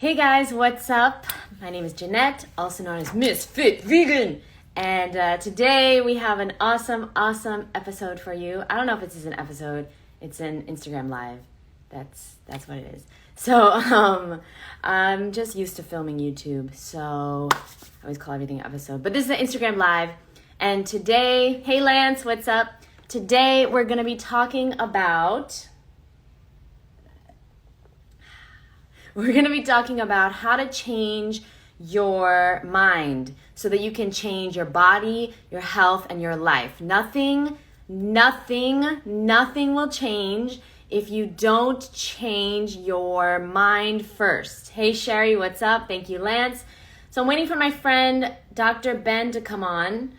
Hey guys, what's up? My name is Jeanette, also known as Miss Fit Vegan. And today we have an awesome episode for you. I don't know if this is an episode. It's an Instagram Live. That's what it is. So I'm just used to filming YouTube, so I always call everything an episode. But this is an Instagram Live. And today, hey Lance, what's up? Today we're going to be talking about... We're going to be talking about how to change your mind so that you can change your body, your health, and your life. Nothing will change if you don't change your mind first. Hey, Sherry, what's up? Thank you, Lance. So I'm waiting for my friend, Dr. Ben, to come on.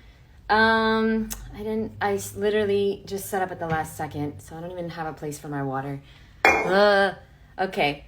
I literally just set up at the last second, so I don't even have a place for my water. Okay.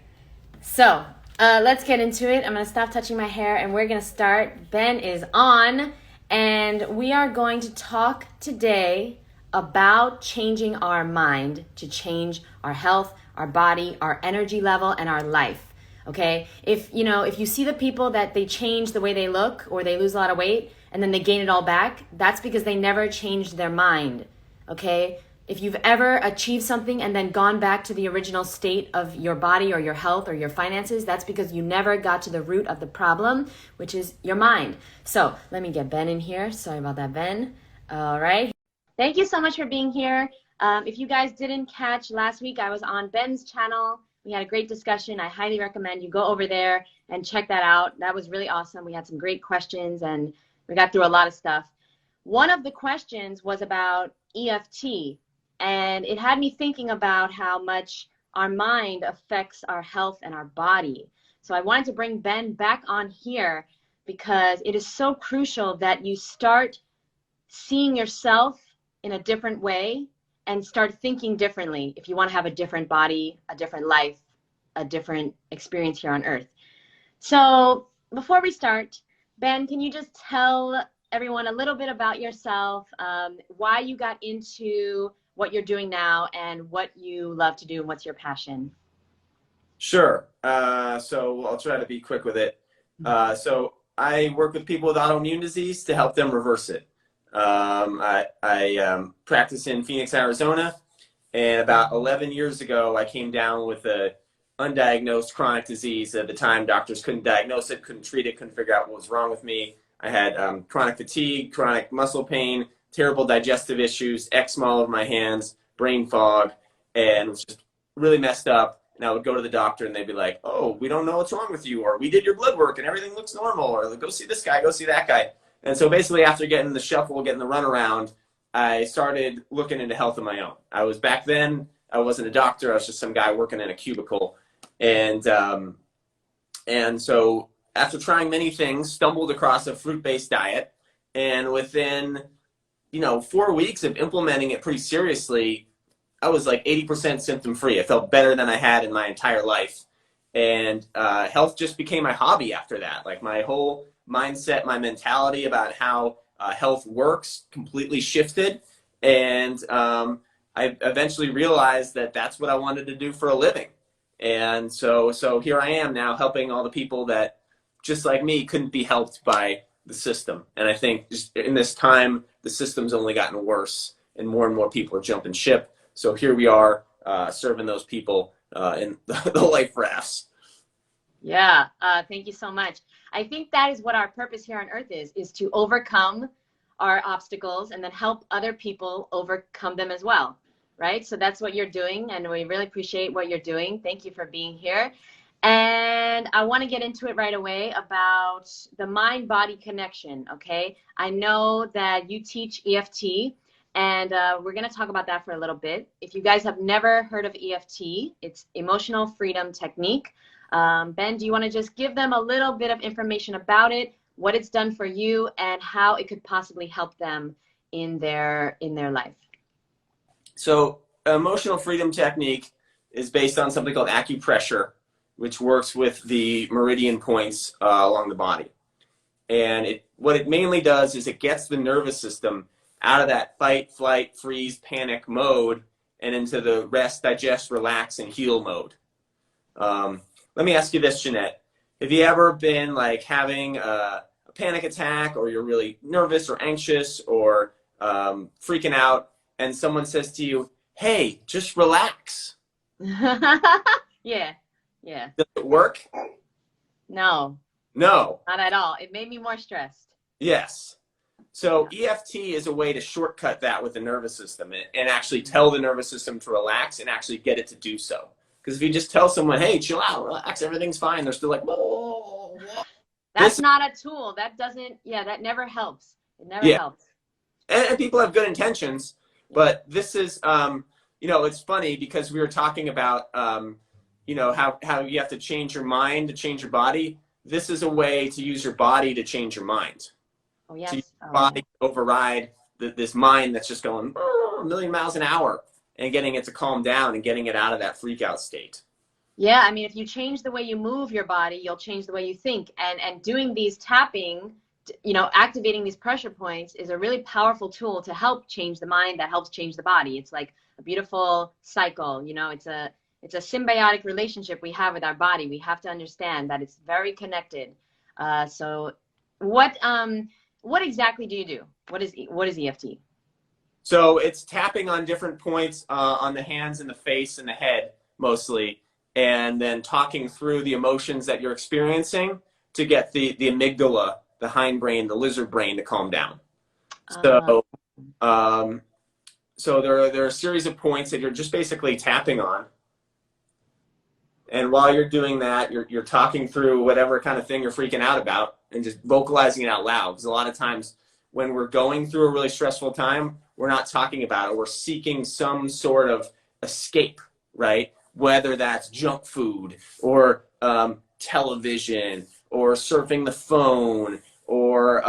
So, let's get into it. I'm going to stop touching my hair and we're going to start. Ben is on and we are going to talk today about changing our mind to change our health, our body, our energy level, and our life. Okay? If you see the people that they change the way they look or they lose a lot of weight and then they gain it all back, that's because they never changed their mind. Okay? If you've ever achieved something and then gone back to the original state of your body or your health or your finances, that's because you never got to the root of the problem, which is your mind. So let me get Ben in here. Sorry about that, Ben. All right. Thank you so much for being here. If you guys didn't catch last week, I was on Ben's channel. We had a great discussion. I highly recommend you go over there and check that out. That was really awesome. We had some great questions and we got through a lot of stuff. One of the questions was about EFT. And it had me thinking about how much our mind affects our health and our body. So I wanted to bring Ben back on here because it is so crucial that you start seeing yourself in a different way and start thinking differently if you want to have a different body, a different life, a different experience here on Earth. So before we start, Ben, can you just tell everyone a little bit about yourself, why you got into what you're doing now and what you love to do and what's your passion? Sure. So I'll try to be quick with it. So I work with people with autoimmune disease to help them reverse it. I practice in Phoenix, Arizona, and about 11 years ago, I came down with a undiagnosed chronic disease. At the time, doctors couldn't diagnose it, couldn't treat it, couldn't figure out what was wrong with me. I had chronic fatigue, chronic muscle pain, terrible digestive issues, eczema all over my hands, brain fog, and was just really messed up. And I would go to the doctor and they'd be like, oh, we don't know what's wrong with you, or we did your blood work and everything looks normal, or go see this guy, go see that guy. And so basically after getting the shuffle, getting the runaround, I started looking into health of my own. Back then, I wasn't a doctor, I was just some guy working in a cubicle. And so after trying many things, stumbled across a fruit-based diet, and within 4 weeks of implementing it pretty seriously, I was like 80% symptom free. I felt better than I had in my entire life. And health just became my hobby after that. Like my whole mindset, my mentality about how health works completely shifted. And I eventually realized that that's what I wanted to do for a living. And so here I am now helping all the people that, just like me, couldn't be helped by the system. And I think just in this time, the system's only gotten worse and more people are jumping ship. So here we are serving those people in the life rafts. Yeah, thank you so much. I think that is what our purpose here on Earth is to overcome our obstacles and then help other people overcome them as well, right? So that's what you're doing, and we really appreciate what you're doing. Thank you for being here. And I want to get into it right away about the mind-body connection, okay? I know that you teach EFT, and we're going to talk about that for a little bit. If you guys have never heard of EFT, it's Emotional Freedom Technique. Ben, do you want to just give them a little bit of information about it, what it's done for you, and how it could possibly help them in their life? So Emotional Freedom Technique is based on something called acupressure, which works with the meridian points along the body. And what it mainly does is it gets the nervous system out of that fight, flight, freeze, panic mode and into the rest, digest, relax, and heal mode. Let me ask you this, Jeanette. Have you ever been like having a panic attack, or you're really nervous or anxious or freaking out, and someone says to you, "Hey, just relax"? Yeah, yeah. Does it work? No, No. not at all. It made me more stressed. Yes. So EFT is a way to shortcut that with the nervous system and actually tell the nervous system to relax and actually get it to do so. Because if you just tell someone, "Hey, chill out, relax, everything's fine," they're still like, "Whoa, whoa, whoa." That's This, not a tool. That doesn't, yeah, that never helps. It never yeah, helps. and people have good intentions, but this is, it's funny because we were talking about, how you have to change your mind to change your body. This is a way to use your body to change your mind. Oh, To use yes. your Oh, yeah. body to override this mind that's just going a million miles an hour, and getting it to calm down and getting it out of that freak out state. Yeah, I mean, if you change the way you move your body, you'll change the way you think. And doing these tapping, activating these pressure points is a really powerful tool to help change the mind that helps change the body. It's like a beautiful cycle. It's a symbiotic relationship we have with our body. We have to understand that it's very connected. So what exactly do you do? What is EFT? So it's tapping on different points on the hands and the face and the head mostly, and then talking through the emotions that you're experiencing to get the amygdala, the hindbrain, the lizard brain to calm down. Uh, So, so there are a series of points that you're just basically tapping on. And while you're doing that, you're talking through whatever kind of thing you're freaking out about and just vocalizing it out loud. Because a lot of times when we're going through a really stressful time, we're not talking about it. We're seeking some sort of escape, right? Whether that's junk food or television or surfing the phone or,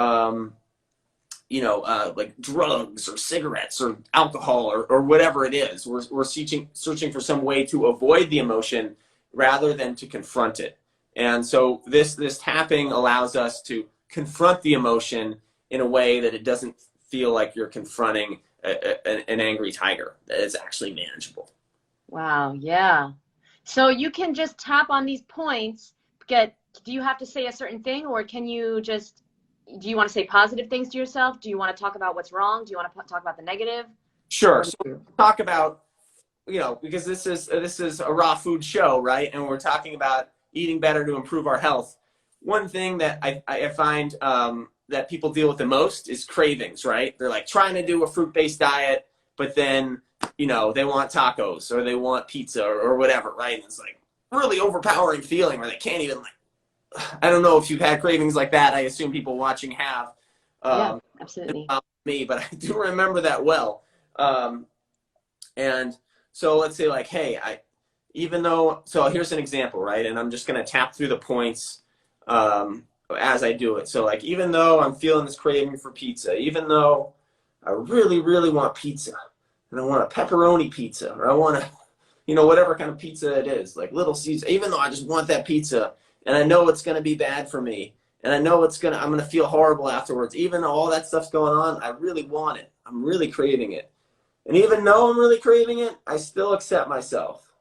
like drugs or cigarettes or alcohol or whatever it is. We're searching for some way to avoid the emotion rather than to confront it. And so this tapping allows us to confront the emotion in a way that it doesn't feel like you're confronting an angry tiger, that it's actually manageable. wow, yeah. So you can just tap on these points. Do you have to say a certain thing, or do you want to say positive things to yourself? Do you want to talk about what's wrong? Do you want to talk about the negative? Sure. What do So you do? talk about, because this is a raw food show, right? And we're talking about eating better to improve our health. One thing that I find that people deal with the most is cravings, right? They're like trying to do a fruit-based diet, but then, they want tacos or they want pizza or whatever, right? And it's like really overpowering feeling where they can't even I don't know if you've had cravings like that. I assume people watching have. Yeah, Um, absolutely. Not me, but I do remember that well. And so let's say like, hey, so here's an example, right? And I'm just going to tap through the points as I do it. So like, even though I'm feeling this craving for pizza, even though I really, really want pizza and I want a pepperoni pizza or I want whatever kind of pizza it is, like Little Caesar, even though I just want that pizza and I know it's going to be bad for me and I know I'm going to feel horrible afterwards, even though all that stuff's going on, I really want it. I'm really craving it. And even though I'm really craving it, I still accept myself.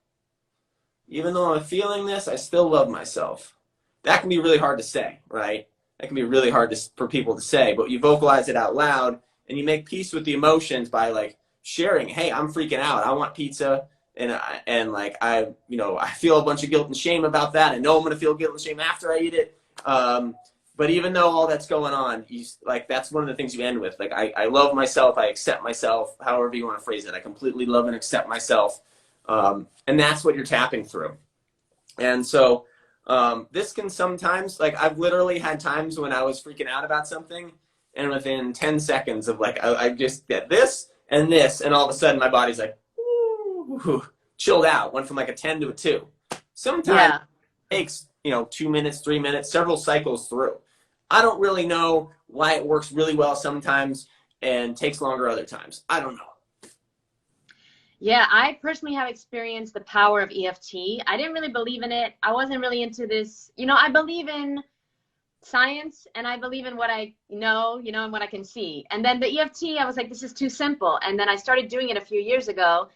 Even though I'm feeling this, I still love myself. That can be really hard to say, right? That can be really hard for people to say, but you vocalize it out loud and you make peace with the emotions by like sharing, hey, I'm freaking out. I want pizza. And I feel a bunch of guilt and shame about that. I know I'm going to feel guilt and shame after I eat it. But even though all that's going on, that's one of the things you end with. Like, I love myself. I accept myself, however you want to phrase it. I completely love and accept myself. And that's what you're tapping through. And so this can sometimes, like, I've literally had times when I was freaking out about something, and within 10 seconds of, like, I just get this, and all of a sudden my body's like, ooh, chilled out, went from like a 10 to a 2. Sometimes it takes, 2 minutes, 3 minutes, several cycles through. I don't really know why it works really well sometimes and takes longer other times. I don't know. Yeah, I personally have experienced the power of EFT. I didn't really believe in it. I wasn't really into this. I believe in science and I believe in what I know, and what I can see. And then the EFT, I was like, this is too simple. And then I started doing it a few years ago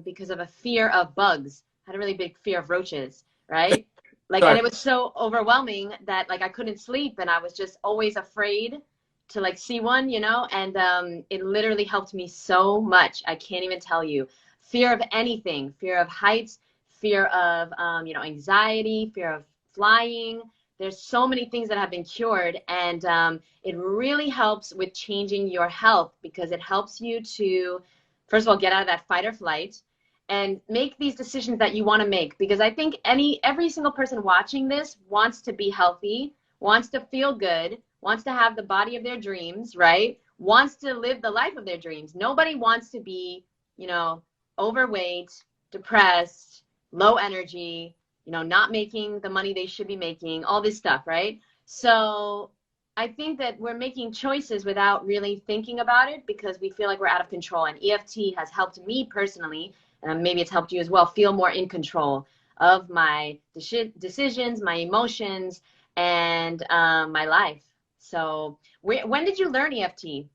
because of a fear of bugs. I had a really big fear of roaches, right? Like, and Sorry. it was so overwhelming that like I couldn't sleep, and I was just always afraid to like see one, you know, and it literally helped me so much. I can't even tell you. Fear of anything, fear of heights, fear of you know, anxiety, fear of flying. There's so many things that have been cured, and it really helps with changing your health because it helps you to, first of all, get out of that fight or flight and make these decisions that you want to make. Because I think every single person watching this wants to be healthy, wants to feel good, wants to have the body of their dreams, right? Wants to live the life of their dreams. Nobody wants to be, you know, overweight, depressed, low energy, you know, not making the money they should be making, all this stuff, right? So I think that we're making choices without really thinking about it because we feel like we're out of control. And EFT has helped me personally, and maybe it's helped you as well, feel more in control of my decisions, my emotions, and my life. So when did you learn EFT?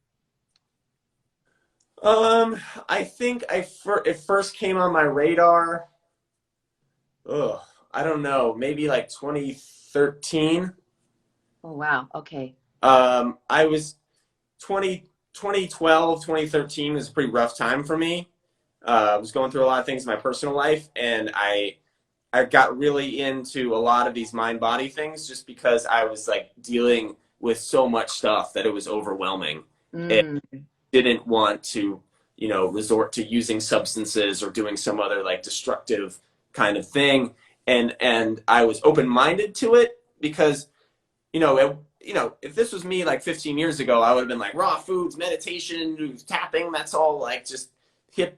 I think it first came on my radar. Ugh, I don't know, maybe like 2013. Oh, wow. Okay. I was 2012, 2013 was a pretty rough time for me. I was going through a lot of things in my personal life, and I got really into a lot of these mind body things just because I was like dealing with so much stuff that it was overwhelming. And Mm. didn't want to, you know, resort to using substances or doing some other like destructive kind of thing. And I was open minded to it because, if this was me like 15 years ago, I would have been like raw foods, meditation, tapping. That's all like just hippie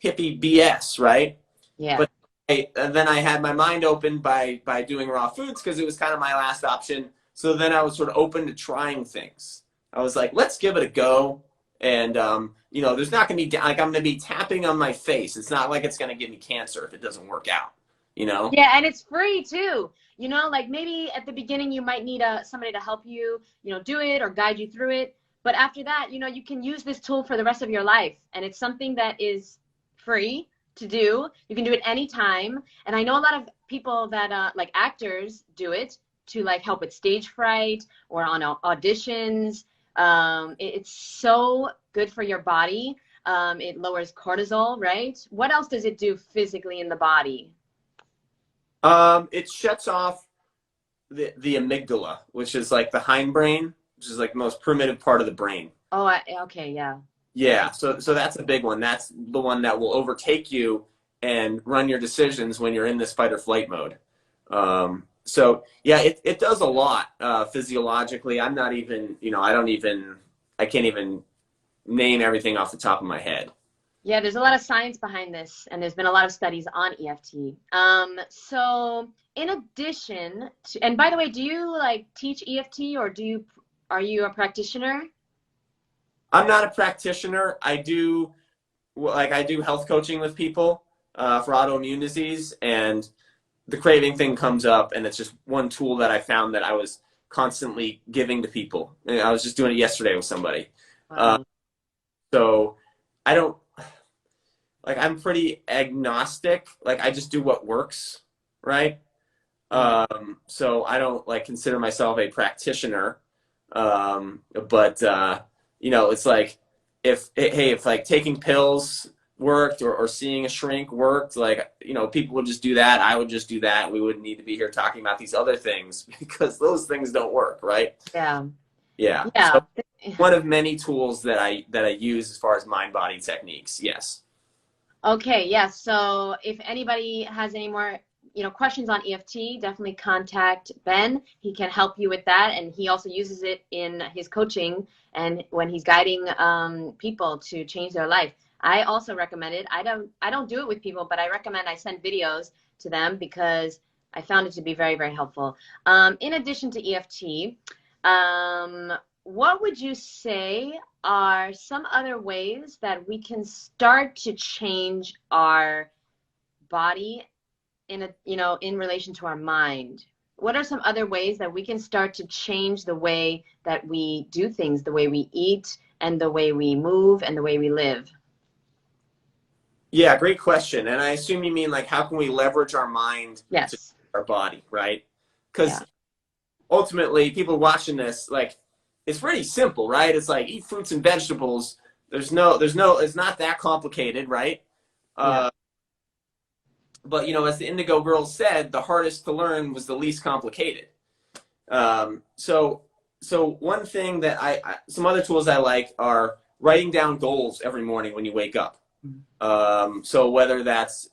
BS, right? Yeah. But and then I had my mind opened by doing raw foods because it was kind of my last option. So then I was sort of open to trying things. I was like, let's give it a go. And there's not going to be like I'm going to be tapping on my face. It's not like it's going to give me cancer if it doesn't work out. You know? Yeah, and it's free too. You know, like maybe at the beginning you might need somebody to help you, you know, do it or guide you through it. But after that, you know, you can use this tool for the rest of your life. And it's something that is free to do. You can do it anytime. And I know a lot of people that like actors do it to like help with stage fright or on auditions. It's so good for your body. It lowers cortisol, right? What else does it do physically in the body? It shuts off the amygdala, which is like the hindbrain, which is like the most primitive part of the brain. Oh, okay, yeah. Yeah, so that's a big one. That's the one that will overtake you and run your decisions when you're in this fight or flight mode. So yeah, it does a lot physiologically. I'm not even, I can't even name everything off the top of my head. Yeah, there's a lot of science behind this, and there's been a lot of studies on EFT. So in addition to, and by the way, do you like teach EFT or are you a practitioner? I'm not a practitioner. I do health coaching with people for autoimmune disease, and the craving thing comes up, and it's just one tool that I found that I was constantly giving to people. And I was just doing it yesterday with somebody. Uh, Wow. so I don't I'm pretty agnostic. Like I just do what works, right? Yeah. So I don't like consider myself a practitioner. But it's like if like taking pills worked or seeing a shrink worked, like, people would just do that. I would just do that. We wouldn't need to be here talking about these other things because those things don't work, right? Yeah. Yeah. Yeah. So one of many tools that I use as far as mind body techniques. Yes. Okay, yeah. So if anybody has any more, you know, questions on EFT, definitely contact Ben. He can help you with that, and he also uses it in his coaching and when he's guiding people to change their life. I also recommend it. I don't do it with people, but I recommend I send videos to them because I found it to be very, very helpful. In addition to EFT, what would you say are some other ways that we can start to change our body in relation to our mind? What are some other ways that we can start to change the way that we do things, the way we eat and the way we move and the way we live? Yeah, great question. And I assume you mean like how can we leverage our mind to Yes. our body, right? Because Yeah. ultimately, people watching this, like, it's pretty simple, right? It's like eat fruits and vegetables. It's not that complicated, right? Yeah. Uh, but as the Indigo Girls said, the hardest to learn was the least complicated. So one thing that some other tools I like are writing down goals every morning when you wake up. So whether that's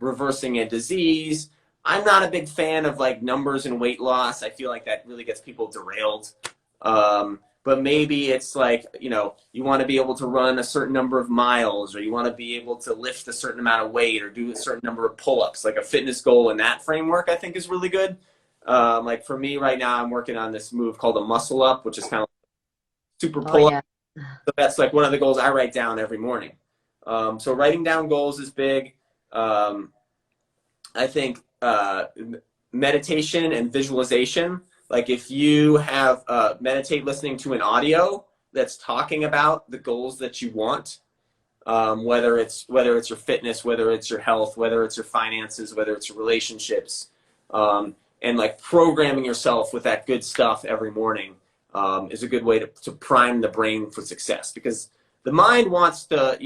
reversing a disease. I'm not a big fan of like numbers and weight loss. I feel like that really gets people derailed. But maybe it's like, you want to be able to run a certain number of miles, or you want to be able to lift a certain amount of weight, or do a certain number of pull-ups. Like a fitness goal in that framework, I think is really good. Like for me right now, I'm working on this move called a muscle up, which is kind of super Oh pull-up. yeah. So that's like one of the goals I write down every morning. So writing down goals is big. I think meditation and visualization. Like if you have meditate listening to an audio that's talking about the goals that you want, whether it's your fitness, whether it's your health, whether it's your finances, whether it's your relationships, and like programming yourself with that good stuff every morning is a good way to prime the brain for success. Because the mind wants to,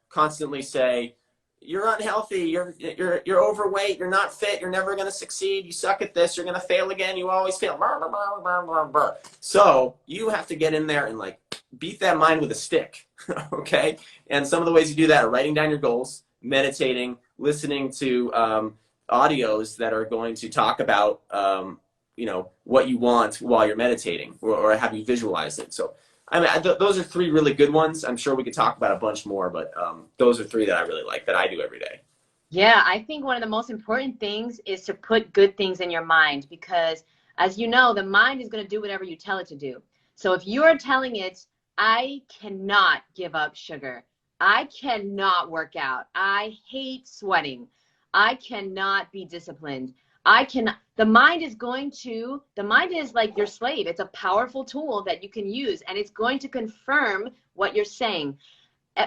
constantly say, you're unhealthy, you're overweight, you're not fit, you're never going to succeed, you suck at this, you're going to fail again, you always fail. So you have to get in there and like beat that mind with a stick. Okay? And some of the ways you do that are writing down your goals, meditating, listening to audios that are going to talk about what you want while you're meditating, or have you visualize it. So I mean, those are three really good ones. I'm sure we could talk about a bunch more, but those are three that I really like, that I do every day. Yeah, I think one of the most important things is to put good things in your mind, because as you know, the mind is going to do whatever you tell it to do. So if you are telling it, I cannot give up sugar, I cannot work out, I hate sweating, I cannot be disciplined, I cannot, the mind is like your slave. It's a powerful tool that you can use, and it's going to confirm what you're saying.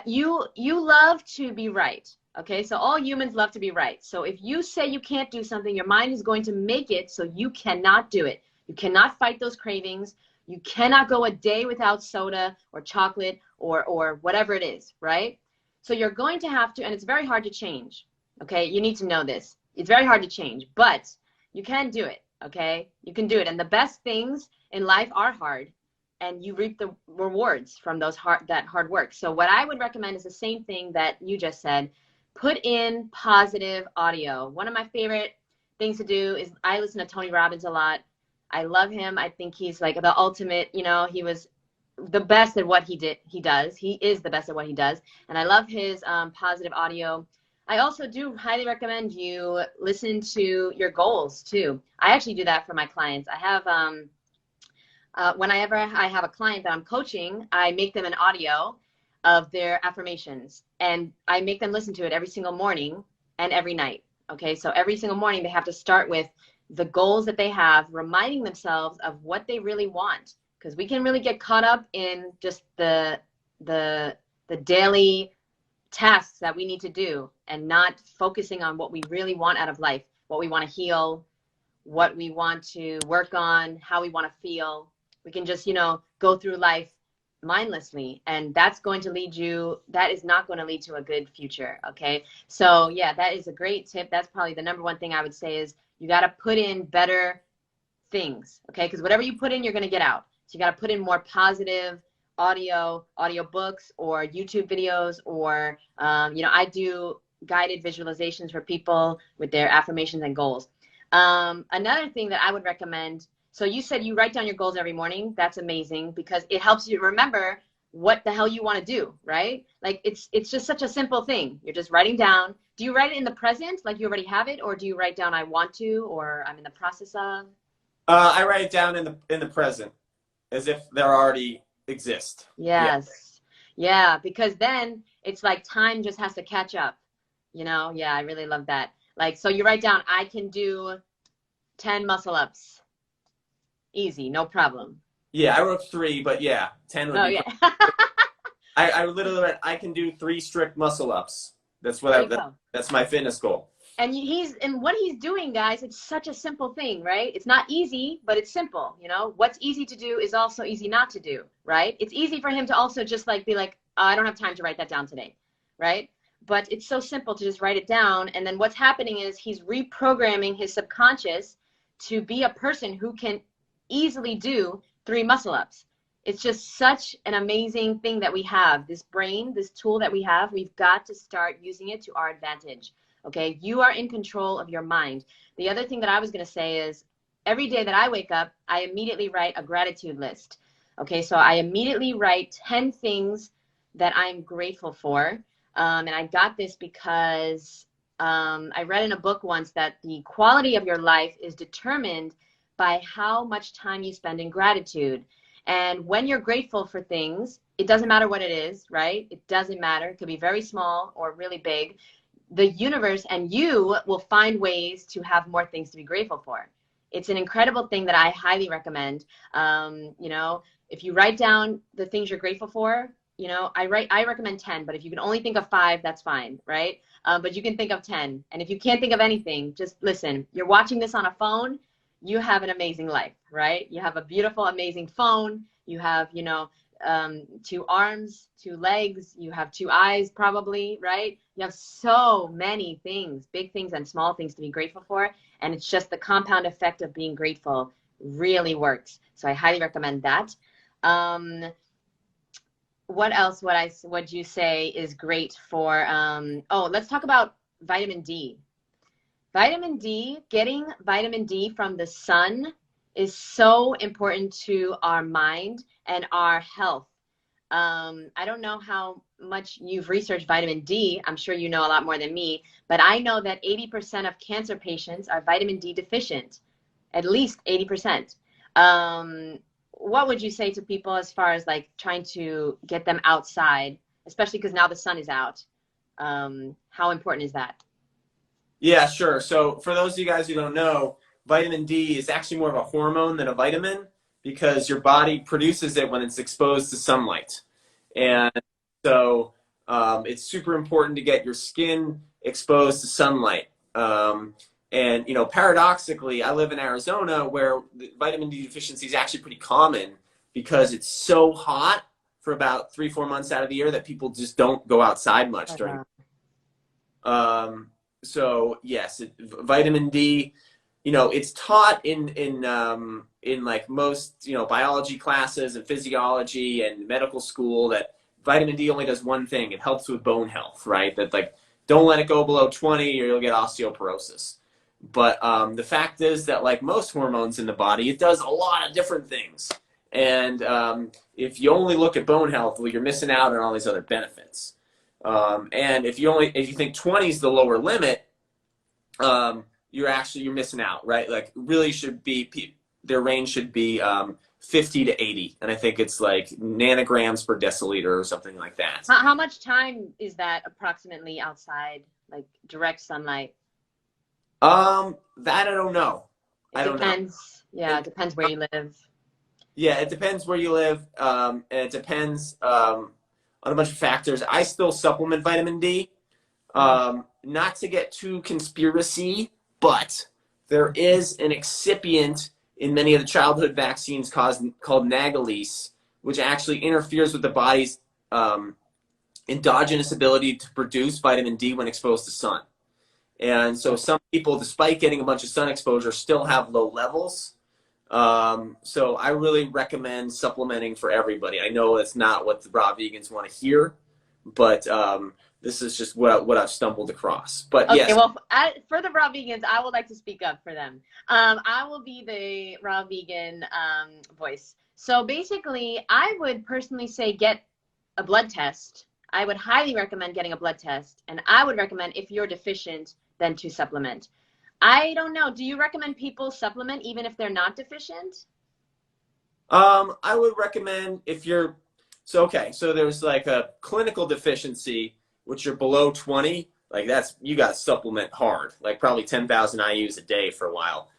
You love to be right. Okay, so all humans love to be right. So if you say you can't do something, your mind is going to make it so you cannot do it. You cannot fight those cravings. You cannot go a day without soda or chocolate or whatever it is, right? So you're going to have to, and it's very hard to change. Okay, you need to know this. It's very hard to change, but you can do it. Okay, you can do it. And the best things in life are hard, and you reap the rewards from that hard work. So what I would recommend is the same thing that you just said. Put in positive audio. One of my favorite things to do is I listen to Tony Robbins a lot. I love him. I think he's like the ultimate, he was the best at what he does. He is the best at what he does. And I love his positive audio. I also do highly recommend you listen to your goals too. I actually do that for my clients. I have, whenever I have a client that I'm coaching, I make them an audio of their affirmations, and I make them listen to it every single morning and every night. Okay, so every single morning they have to start with the goals that they have, reminding themselves of what they really want, because we can really get caught up in just the daily tasks that we need to do, and not focusing on what we really want out of life, what we want to heal, what we want to work on, how we want to feel. We can just go through life mindlessly, and that is not going to lead to a good future. Okay, so yeah, that is a great tip. That's probably the number one thing I would say, is you got to put in better things. Okay, because whatever you put in, you're going to get out. So you got to put in more positive audio books or YouTube videos, or I do guided visualizations for people with their affirmations and goals. Another thing that I would recommend, so you said you write down your goals every morning. That's amazing, because it helps you remember what the hell you want to do, right? Like it's just such a simple thing. You're just writing down. Do you write it in the present, like you already have it, or do you write down I want to, or I'm in the process of? I write it down in the present, as if they already exist. Yes. Yeah, because then it's like time just has to catch up. Yeah, I really love that. Like, so you write down, I can do 10 muscle ups. Easy, no problem. Yeah, I wrote 3, but yeah, 10 would be. Yeah. I literally read, I can do 3 strict muscle ups. That's There you that's my fitness goal. And what he's doing, guys, it's such a simple thing, right? It's not easy, but it's simple. You know, what's easy to do is also easy not to do, right? It's easy for him to also just like be like, oh, I don't have time to write that down today, right? But it's so simple to just write it down. And then what's happening is he's reprogramming his subconscious to be a person who can easily do 3 muscle ups. It's just such an amazing thing that we have. This brain, this tool that we have, we've got to start using it to our advantage. Okay, you are in control of your mind. The other thing that I was going to say is every day that I wake up, I immediately write a gratitude list. Okay, so I immediately write 10 things that I'm grateful for. And I got this because I read in a book once that the quality of your life is determined by how much time you spend in gratitude. And when you're grateful for things, it doesn't matter what it is, right? It doesn't matter. It could be very small or really big. The universe and you will find ways to have more things to be grateful for. It's an incredible thing that I highly recommend. You know, if you write down the things you're grateful for, you know, I recommend 10, but if you can only think of 5, that's fine, right? But you can think of 10. And if you can't think of anything, just listen. You're watching this on a phone, you have an amazing life, right? You have a beautiful, amazing phone. You have, you know, 2 arms, 2 legs, you have 2 eyes probably, right? You have so many things, big things and small things to be grateful for. And it's just the compound effect of being grateful really works. So I highly recommend that. What else would you say is great for, oh, let's talk about vitamin D. Vitamin D, getting vitamin D from the sun is so important to our mind and our health. I don't know how much you've researched vitamin D. I'm sure you know a lot more than me, but I know that 80% of cancer patients are vitamin D deficient, at least 80%. What would you say to people as far as like trying to get them outside, especially because now the sun is out? How important is that? Yeah, sure. So for those of you guys who don't know, vitamin D is actually more of a hormone than a vitamin because your body produces it when it's exposed to sunlight. And so it's super important to get your skin exposed to sunlight. And, you know, paradoxically, I live in Arizona where the vitamin D deficiency is actually pretty common because it's so hot for about 3-4 months out of the year that people just don't go outside much during. So yes, vitamin D, you know, it's taught in like most, you know, biology classes and physiology and medical school that vitamin D only does one thing. It helps with bone health, right? That like, don't let it go below 20 or you'll get osteoporosis. But the fact is that like most hormones in the body, it does a lot of different things. And if you only look at bone health, well, you're missing out on all these other benefits. And if you think 20 is the lower limit, you're missing out, right? Like really should be, their range should be 50 to 80. And I think it's like nanograms per deciliter or something like that. How much time is that approximately outside, like direct sunlight? That I don't know. It depends. Yeah, it depends where you live. Yeah, it depends where you live. And it depends on a bunch of factors. I still supplement vitamin D. Not to get too conspiracy, but there is an excipient in many of the childhood vaccines called Nagalese, which actually interferes with the body's endogenous ability to produce vitamin D when exposed to sun. And so some people, despite getting a bunch of sun exposure, still have low levels. So I really recommend supplementing for everybody. I know it's not what the raw vegans want to hear, but this is just what I've stumbled across. But okay, yes. Well, for the raw vegans, I would like to speak up for them. I will be the raw vegan voice. So basically, I would personally say get a blood test. I would highly recommend getting a blood test. And I would recommend, if you're deficient, then to supplement. I don't know. Do you recommend people supplement even if they're not deficient? I would recommend if you're, so there's like a clinical deficiency, which you're below 20, like you got to supplement hard, like probably 10,000 IUs a day for a while.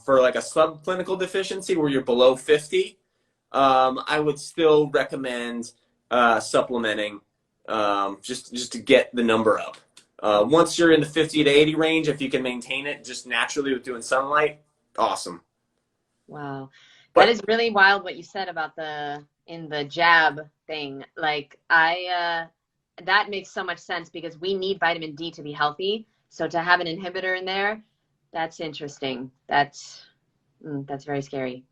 For like a subclinical deficiency where you're below 50, I would still recommend supplementing just to get the number up. Once you're in the 50 to 80 range, if you can maintain it just naturally with doing sunlight, awesome. Wow. That But is really wild what you said about the jab thing. Like that makes so much sense because we need vitamin D to be healthy. So to have an inhibitor in there, that's interesting. That's very scary.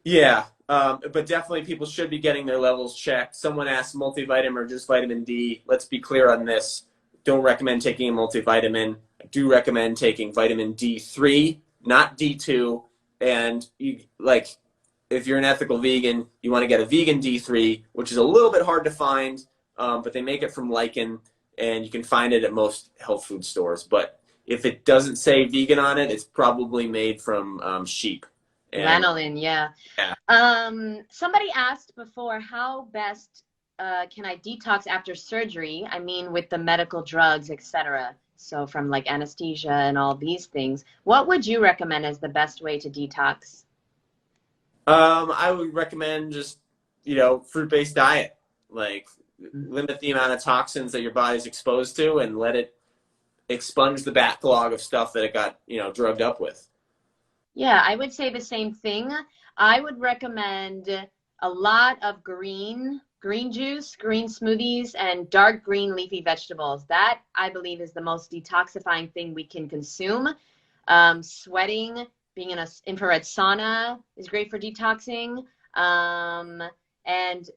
yeah, but definitely people should be getting their levels checked. Someone asked multivitamin or just vitamin D. Let's be clear on this. Don't recommend taking a multivitamin. I do recommend taking vitamin D3, not D2. And if you're an ethical vegan, you want to get a vegan D3, which is a little bit hard to find, but they make it from lichen, and you can find it at most health food stores. But if it doesn't say vegan on it, it's probably made from sheep. And Lanolin, yeah. yeah. Somebody asked before, how best can I detox after surgery? I mean, with the medical drugs, etc. So from like anesthesia and all these things, what would you recommend as the best way to detox? I would recommend just, fruit-based diet. Like, limit the amount of toxins that your body's exposed to and let it expunge the backlog of stuff that it got, drugged up with. Yeah, I would say the same thing. I would recommend a lot of green juice, green smoothies, and dark green leafy vegetables. That, I believe, is the most detoxifying thing we can consume. Sweating, being in an infrared sauna is great for detoxing. And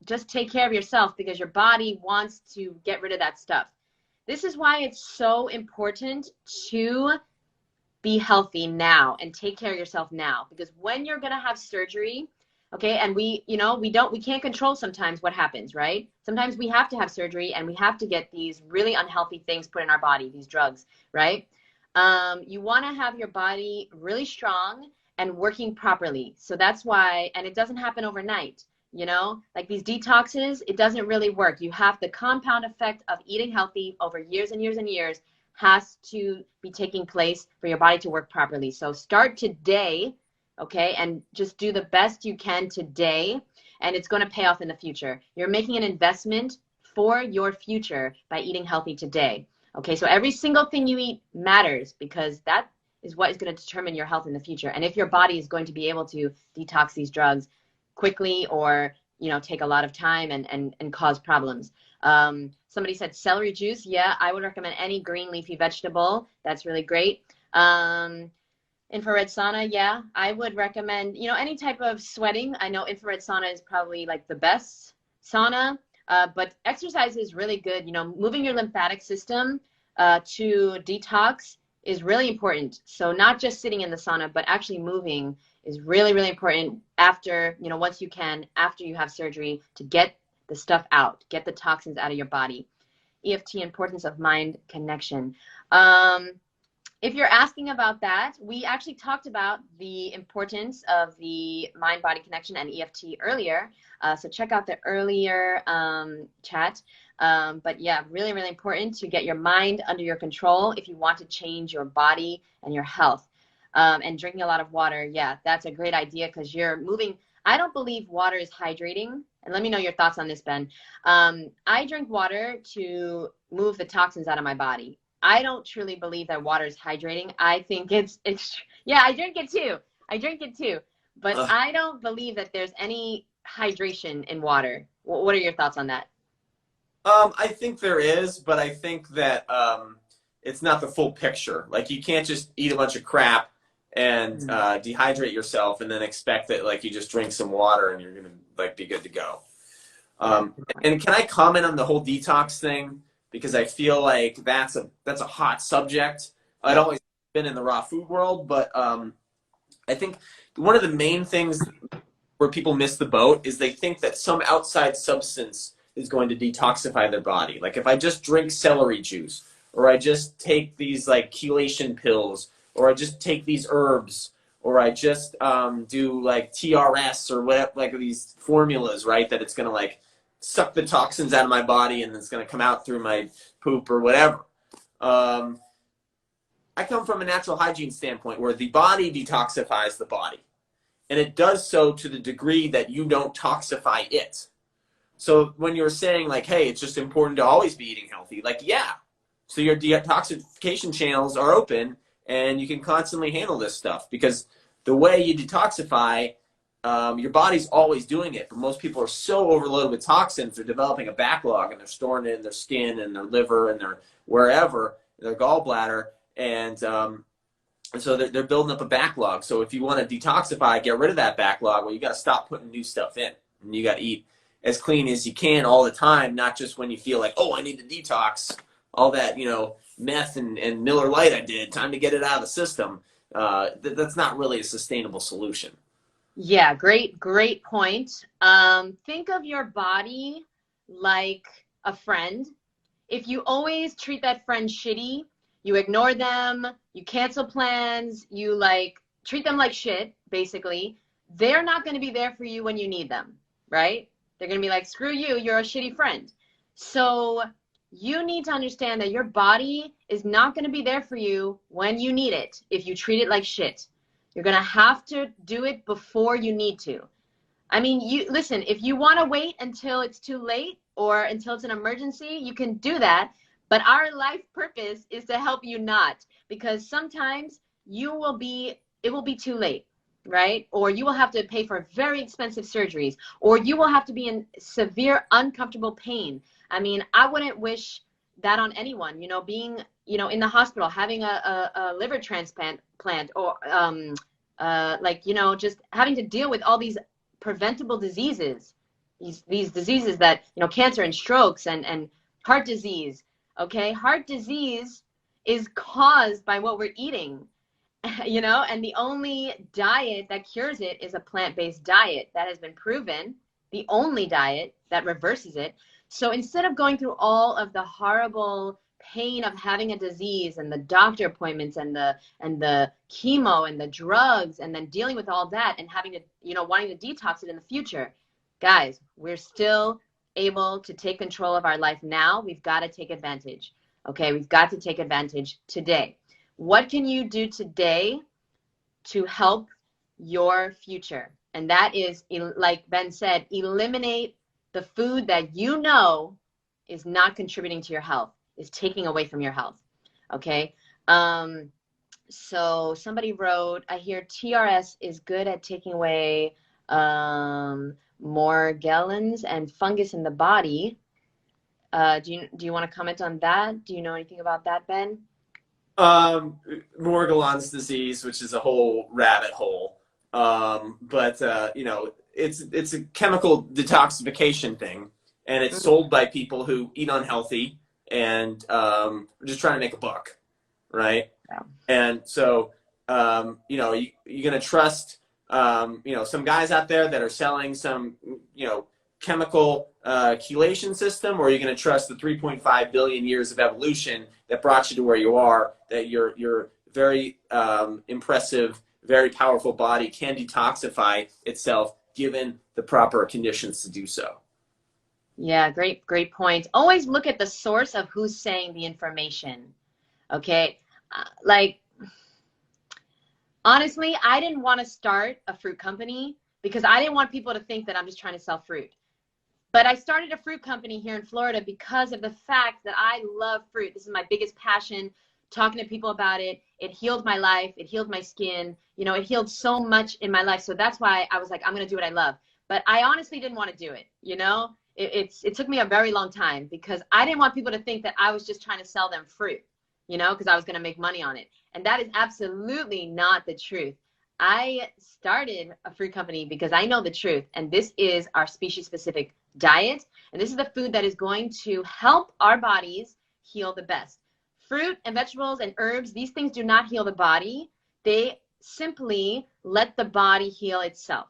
just take care of yourself because your body wants to get rid of that stuff. This is why it's so important to be healthy now and take care of yourself now, because when you're going to have surgery, okay, and we can't control sometimes what happens, right? Sometimes we have to have surgery and we have to get these really unhealthy things put in our body, these drugs, right? You want to have your body really strong and working properly. So that's why, and it doesn't happen overnight, like these detoxes, it doesn't really work. You have the compound effect of eating healthy over years and years and years has to be taking place for your body to work properly. So start today, okay, and just do the best you can today, and it's going to pay off in the future. You're making an investment for your future by eating healthy today. Okay, so every single thing you eat matters because that is what is going to determine your health in the future. And if your body is going to be able to detox these drugs quickly or, take a lot of time and cause problems. Somebody said celery juice. Yeah, I would recommend any green leafy vegetable. That's really great. Infrared sauna. Yeah, I would recommend, any type of sweating. I know infrared sauna is probably like the best sauna, but exercise is really good. Moving your lymphatic system to detox is really important. So not just sitting in the sauna, but actually moving is really, really important after, once you can, after you have surgery to get the stuff out, get the toxins out of your body. EFT, importance of mind connection. If you're asking about that, we actually talked about the importance of the mind-body connection and EFT earlier. So check out the earlier chat. But yeah, really, really important to get your mind under your control if you want to change your body and your health. And drinking a lot of water, yeah, that's a great idea because you're moving. I don't believe water is hydrating. And let me know your thoughts on this, Ben. I drink water to move the toxins out of my body. I don't truly believe that water is hydrating. I think it's yeah, I drink it too. But I don't believe that there's any hydration in water. What are your thoughts on that? I think there is, but I think that it's not the full picture. Like, you can't just eat a bunch of crap and dehydrate yourself and then expect that, like, you just drink some water and you're gonna, like, be good to go. And can I comment on the whole detox thing? Because I feel like that's a hot subject. I'd always been in the raw food world, but I think one of the main things where people miss the boat is they think that some outside substance is going to detoxify their body. Like, if I just drink celery juice, or I just take these like chelation pills, or I just take these herbs, or I just do like TRS or whatever, like these formulas, right? That it's gonna like suck the toxins out of my body and it's gonna come out through my poop or whatever. I come from a natural hygiene standpoint where the body detoxifies the body. And it does so to the degree that you don't toxify it. So when you're saying like, hey, it's just important to always be eating healthy, like, yeah. So your detoxification channels are open and you can constantly handle this stuff because the way you detoxify, your body's always doing it. But most people are so overloaded with toxins, they're developing a backlog and they're storing it in their skin and their liver and their wherever, their gallbladder. And so they're building up a backlog. So if you want to detoxify, get rid of that backlog, well, you got to stop putting new stuff in. And you got to eat as clean as you can all the time, not just when you feel like, oh, I need to detox. All that, meth and Miller Lite I did, time to get it out of the system. That's not really a sustainable solution. Yeah, great point. Think of your body like a friend. If you always treat that friend shitty, you ignore them, you cancel plans, you like treat them like shit, basically, they're not going to be there for you when you need them, right? They're going to be like, screw you, you're a shitty friend. So you need to understand that your body is not going to be there for you when you need it if you treat it like shit. You're going to have to do it before you need to. I mean, you listen, if you want to wait until it's too late or until it's an emergency, you can do that. But our life purpose is to help you not, because sometimes it will be too late, right? Or you will have to pay for very expensive surgeries, or you will have to be in severe, uncomfortable pain. I mean, I wouldn't wish that on anyone, being, in the hospital, having a liver transplant, or just having to deal with all these preventable diseases, these diseases that, cancer and strokes and heart disease. Okay, heart disease is caused by what we're eating, and the only diet that cures it is a plant-based diet. That has been proven, the only diet that reverses it. So instead of going through all of the horrible pain of having a disease and the doctor appointments and the chemo and the drugs and then dealing with all that and having to, wanting to detox it in the future, guys, we're still able to take control of our life now. We've got to take advantage. Okay, we've got to take advantage today. What can you do today to help your future? And that is, like Ben said, eliminate the food that you know is not contributing to your health, is taking away from your health. Okay. So somebody wrote, I hear TRS is good at taking away morgellons and fungus in the body. Do you want to comment on that? Do you know anything about that, Ben? Morgellons disease, which is a whole rabbit hole. But it's a chemical detoxification thing, and it's sold by people who eat unhealthy and are just trying to make a buck, right? Yeah. And so, you're going to trust, some guys out there that are selling some, chemical chelation system, or are you going to trust the 3.5 billion years of evolution that brought you to where you are, that your very impressive, very powerful body can detoxify itself given the proper conditions to do so? Yeah, great point. Always look at the source of who's saying the information. Okay. Honestly, I didn't want to start a fruit company because I didn't want people to think that I'm just trying to sell fruit. But I started a fruit company here in Florida because of the fact that I love fruit. This is my biggest passion, talking to people about it. It healed my life. It healed my skin. It healed so much in my life. So that's why I was like, I'm going to do what I love. But I honestly didn't want to do it. It took me a very long time because I didn't want people to think that I was just trying to sell them fruit, because I was going to make money on it. And that is absolutely not the truth. I started a fruit company because I know the truth. And this is our species-specific diet. And this is the food that is going to help our bodies heal the best. Fruit and vegetables and herbs, these things do not heal the body. They simply let the body heal itself.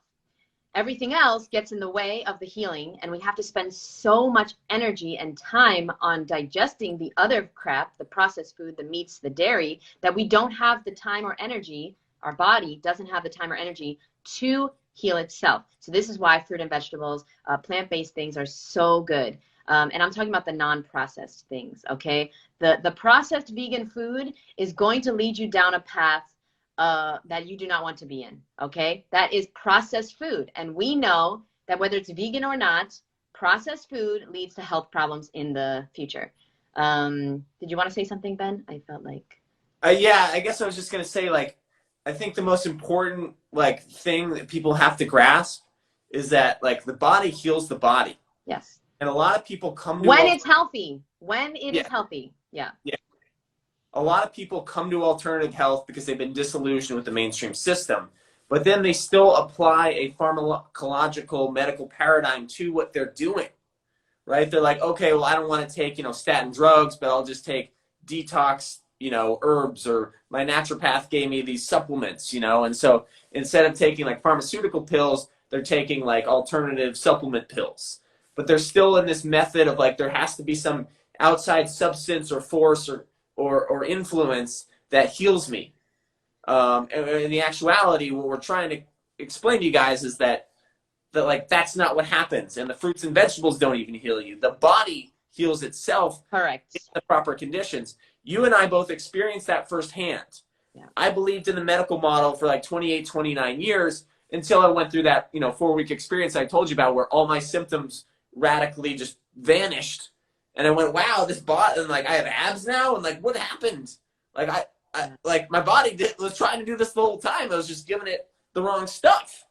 Everything else gets in the way of the healing, and we have to spend so much energy and time on digesting the other crap, the processed food, the meats, the dairy, that we don't have the time or energy, our body doesn't have the time or energy to heal itself. So this is why fruit and vegetables, plant-based things are so good. And I'm talking about the non-processed things, okay? The processed vegan food is going to lead you down a path that you do not want to be in, okay? That is processed food. And we know that whether it's vegan or not, processed food leads to health problems in the future. Did you want to say something, Ben? I felt like. Yeah, I guess I was just gonna say, like, I think the most important like thing that people have to grasp is that like the body heals the body, Yes. and a lot of people come to When it's healthy. When it is yeah, healthy. Yeah. yeah. A lot of people come to alternative health because they've been disillusioned with the mainstream system, but then they still apply a pharmacological medical paradigm to what they're doing, right? They're like, okay, well, I don't want to take, statin drugs, but I'll just take detox, herbs, or my naturopath gave me these supplements, and so instead of taking like pharmaceutical pills, they're taking like alternative supplement pills. But they're still in this method of like there has to be some outside substance or force or influence that heals me. And in the actuality, what we're trying to explain to you guys is that like that's not what happens, and the fruits and vegetables don't even heal you. The body heals itself. Correct. In the proper conditions. You and I both experienced that firsthand. Yeah. I believed in the medical model for like 28, 29 years until I went through that 4-week experience I told you about, where all my symptoms radically just vanished, and I went, wow, this body, and like I have abs now, and like what happened? Like I like my body was trying to do this the whole time. I was just giving it the wrong stuff.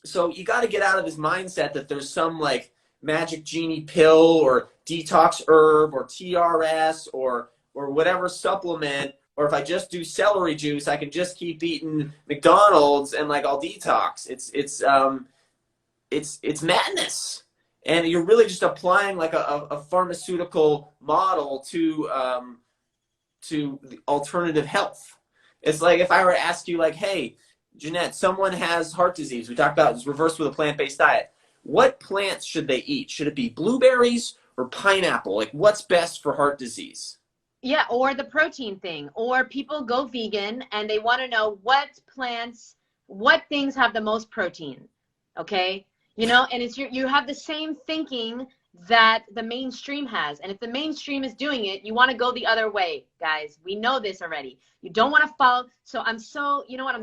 So you got to get out of this mindset that there's some like magic genie pill or detox herb or TRS or whatever supplement, or if I just do celery juice, I can just keep eating McDonald's and like I'll detox. It's madness, and you're really just applying like a pharmaceutical model to the alternative health. It's like if I were to ask you like, hey, Jeanette, someone has heart disease. We talked about it's reversed with a plant-based diet. What plants should they eat? Should it be blueberries or pineapple? Like, what's best for heart disease? Yeah, or the protein thing. Or people go vegan and they want to know what plants, what things have the most protein. Okay? And it's you have the same thinking that the mainstream has. And if the mainstream is doing it, you want to go the other way, guys. We know this already. You don't want to follow. So I'm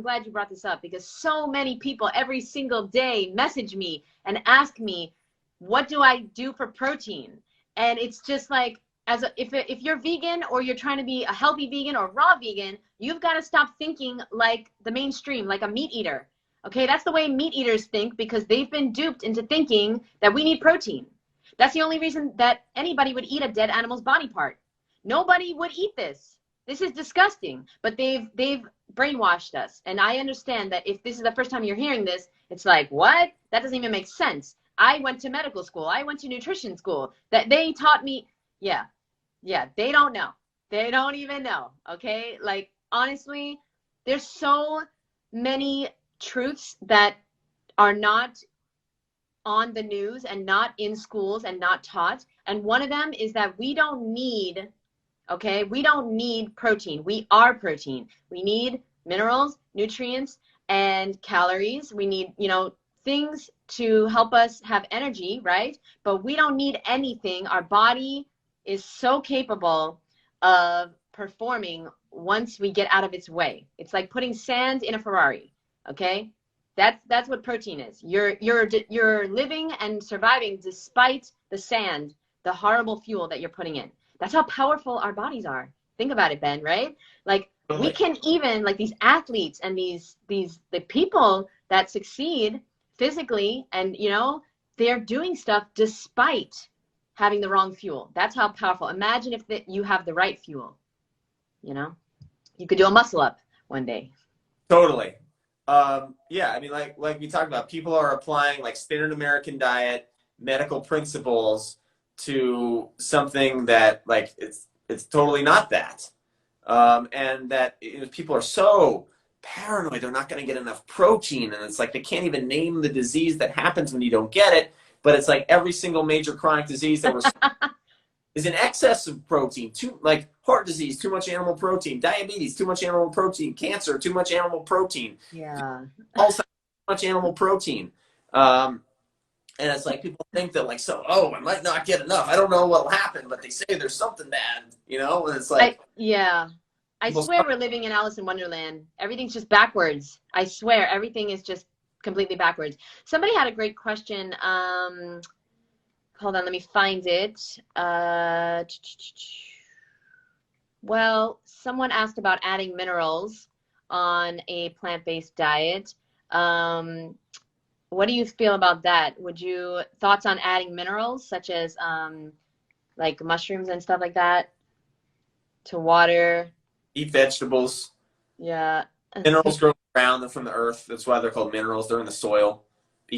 glad you brought this up, because so many people every single day message me and ask me, what do I do for protein? And it's just like, if you're vegan or you're trying to be a healthy vegan or raw vegan, you've got to stop thinking like the mainstream, like a meat eater. Okay, that's the way meat eaters think, because they've been duped into thinking that we need protein. That's the only reason that anybody would eat a dead animal's body part. Nobody would eat this. This is disgusting. But they've brainwashed us. And I understand that if this is the first time you're hearing this, it's like, what? That doesn't even make sense. I went to medical school. I went to nutrition school. That they taught me, yeah, they don't know. They don't even know, okay? Like, honestly, there's so many truths that are not on the news and not in schools and not taught. And one of them is that we don't need protein. We are protein. We need minerals, nutrients, and calories. We need, things to help us have energy, right? But we don't need anything. Our body is so capable of performing once we get out of its way. It's like putting sand in a Ferrari, okay? That's what protein is. You're living and surviving despite the sand, the horrible fuel that you're putting in. That's how powerful our bodies are. Think about it, Ben, right? Like, we can even, like, these athletes and the people that succeed physically, and they're doing stuff despite having the wrong fuel. That's how powerful. Imagine if you have the right fuel. You could do a muscle up one day. Totally. Yeah, I mean, like we talked about, people are applying like standard American diet, medical principles to something that like it's totally not that. And that people are so paranoid they're not going to get enough protein, and it's like they can't even name the disease that happens when you don't get it. But it's like every single major chronic disease that we're is in excess of protein. Like heart disease, too much animal protein. Diabetes, too much animal protein. Cancer, too much animal protein. Yeah. Also, too much animal protein. And it's like people think that like, I might not get enough. I don't know what'll happen, but they say there's something bad, And it's like, I swear we're living in Alice in Wonderland. Everything's just backwards. I swear everything is just completely backwards. Somebody had a great question. Hold on, let me find it. Well, someone asked about adding minerals on a plant-based diet. What do you feel about that? Thoughts on adding minerals such as like mushrooms and stuff like that to water? Eat vegetables. Yeah. Minerals grow around them from the earth. That's why they're called minerals. They're in the soil.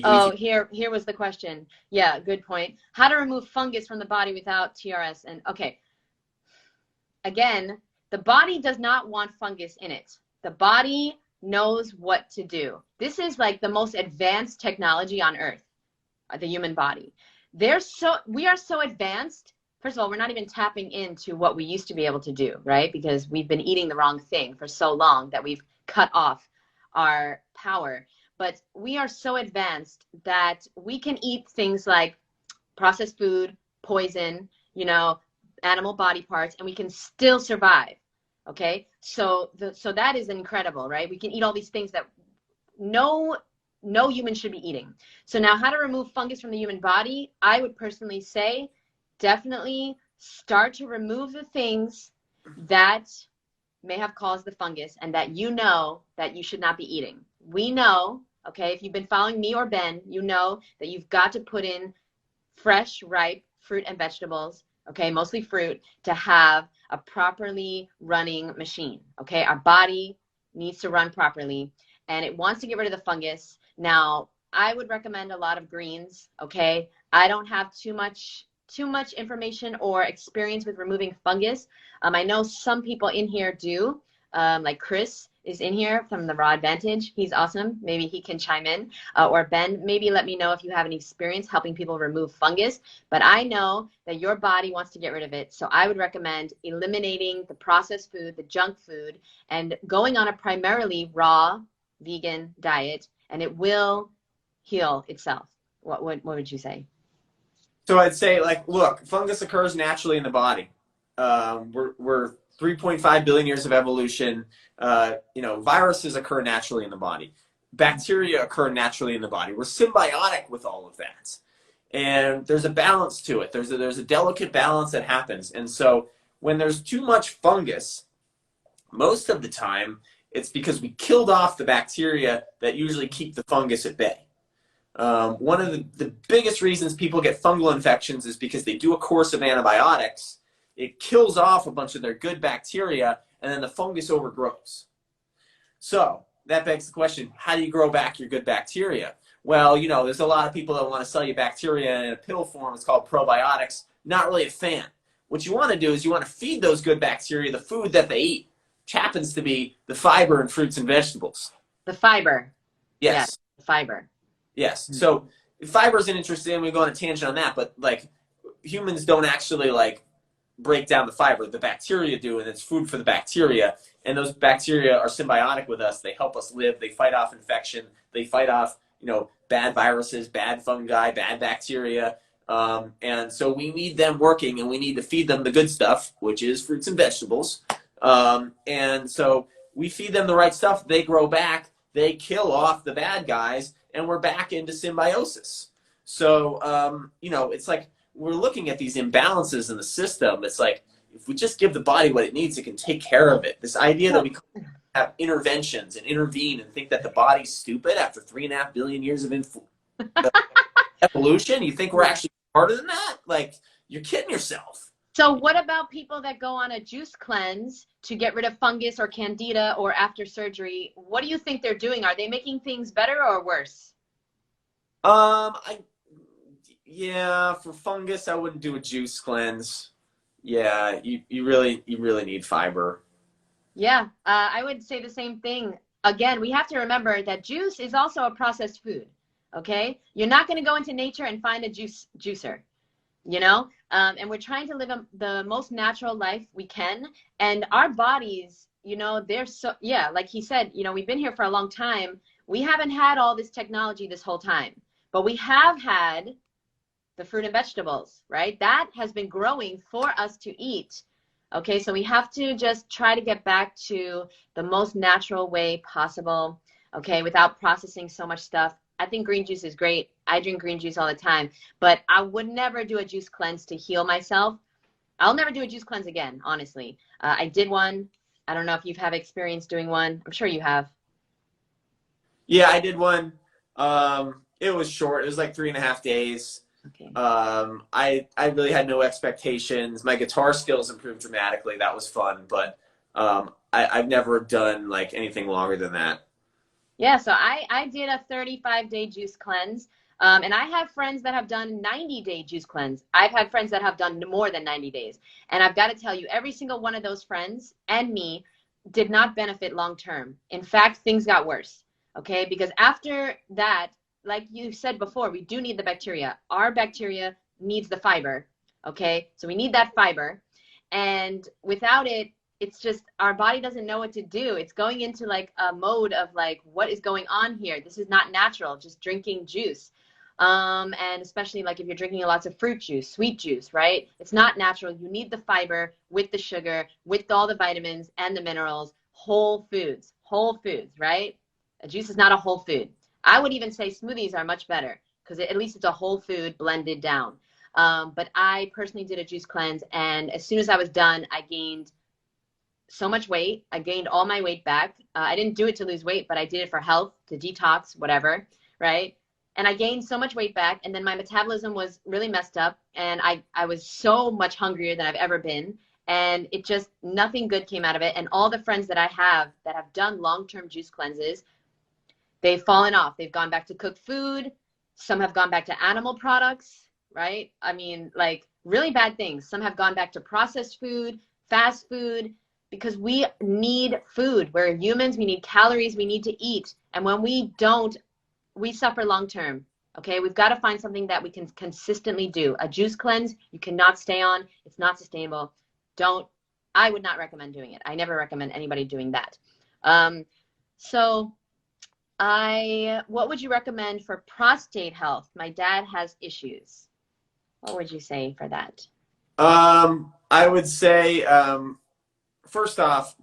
Oh, here was the question. Yeah, good point. How to remove fungus from the body without TRS. And okay, again, the body does not want fungus in it. The body knows what to do. This is like the most advanced technology on earth, the human body. We are so advanced. First of all, we're not even tapping into what we used to be able to do, right? Because we've been eating the wrong thing for so long that we've cut off our power. But we are so advanced that we can eat things like processed food, poison, animal body parts, and we can still survive. Okay, so that is incredible, right? We can eat all these things that no human should be eating. So now, how to remove fungus from the human body? I would personally say, definitely start to remove the things that may have caused the fungus and that that you should not be eating. We know, okay, if you've been following me or Ben, you know that you've got to put in fresh, ripe fruit and vegetables, okay, mostly fruit, to have a properly running machine, okay? Our body needs to run properly, and it wants to get rid of the fungus. Now, I would recommend a lot of greens, okay? I don't have too much information or experience with removing fungus. I know some people in here do, like Chris is in here from the Raw Advantage. He's awesome. Maybe he can chime in. Or Ben, maybe let me know if you have any experience helping people remove fungus. But I know that your body wants to get rid of it. So I would recommend eliminating the processed food, the junk food, and going on a primarily raw vegan diet, and it will heal itself. What would you say? So I'd say, like, look, fungus occurs naturally in the body. We're 3.5 billion years of evolution. Viruses occur naturally in the body. Bacteria occur naturally in the body. We're symbiotic with all of that. And there's a balance to it. There's a delicate balance that happens. And so when there's too much fungus, most of the time, it's because we killed off the bacteria that usually keep the fungus at bay. One of the biggest reasons people get fungal infections is because they do a course of antibiotics. It kills off a bunch of their good bacteria, and then the fungus overgrows. So that begs the question, how do you grow back your good bacteria? Well, there's a lot of people that want to sell you bacteria in a pill form. It's called probiotics. Not really a fan. What you want to do is you want to feed those good bacteria the food that they eat, which happens to be the fiber in fruits and vegetables. The fiber. Yes. The fiber. Yes. So fiber is an interesting, we go on a tangent on that, but like humans don't actually like break down the fiber. The bacteria do, and it's food for the bacteria. And those bacteria are symbiotic with us. They help us live. They fight off infection. They fight off, bad viruses, bad fungi, bad bacteria. And so we need them working, and we need to feed them the good stuff, which is fruits and vegetables. And so we feed them the right stuff. They grow back. They kill off the bad guys, and we're back into symbiosis. So, it's like we're looking at these imbalances in the system. It's like if we just give the body what it needs, it can take care of it. This idea that we have interventions and intervene and think that the body's stupid after 3.5 billion years of evolution, you think we're actually smarter than that? Like, you're kidding yourself. So what about people that go on a juice cleanse to get rid of fungus or candida or after surgery? What do you think they're doing? Are they making things better or worse? For fungus, I wouldn't do a juice cleanse. Yeah, you really need fiber. Yeah, I would say the same thing. Again, we have to remember that juice is also a processed food, okay? You're not going to go into nature and find a juicer, and we're trying to live the most natural life we can. And our bodies, they're so, like he said, we've been here for a long time. We haven't had all this technology this whole time, but we have had the fruit and vegetables, right? That has been growing for us to eat. Okay, so we have to just try to get back to the most natural way possible. okay, without processing so much stuff. I think green juice is great. I drink green juice all the time, but I would never do a juice cleanse to heal myself. I'll never do a juice cleanse again, honestly. I did one. I don't know if you've have experience doing one. I'm sure you have. Yeah, I did one. It was short. It was like 3.5 days. Okay. I really had no expectations. My guitar skills improved dramatically. That was fun, but I've never done like anything longer than that. Yeah, so I did a 35-day juice cleanse. And I have friends that have done 90-day juice cleanse. I've had friends that have done more than 90 days. And I've got to tell you, every single one of those friends and me did not benefit long term. In fact, things got worse. Okay, because after that, like you said before, we do need the bacteria. Our bacteria needs the fiber. Okay, so we need that fiber. And without it, it's just our body doesn't know what to do. It's going into like a mode of like, what is going on here? This is not natural, just drinking juice. And especially like if you're drinking lots of fruit juice, sweet juice, right? It's not natural. You need the fiber with the sugar, with all the vitamins and the minerals, whole foods, right? A juice is not a whole food. I would even say smoothies are much better because at least it's a whole food blended down. But I personally did a juice cleanse, and as soon as I was done, I gained so much weight. I gained all my weight back. I didn't do it to lose weight, but I did it for health, to detox, whatever, right? And I gained so much weight back, and then my metabolism was really messed up, and I was so much hungrier than I've ever been, and it just, nothing good came out of it. And all the friends that I have that have done long-term juice cleanses, they've fallen off. They've gone back to cooked food. Some have gone back to animal products, right? I mean, like really bad things. Some have gone back to processed food, fast food, because we need food. We're humans. We need calories. We need to eat. And when we don't, we suffer long term. Okay, we've got to find something that we can consistently do. A juice cleanse, you cannot stay on. It's not sustainable. I would not recommend doing it. I never recommend anybody doing that. So what would you recommend for prostate health? My dad has issues. What would you say for that? I would say, first off,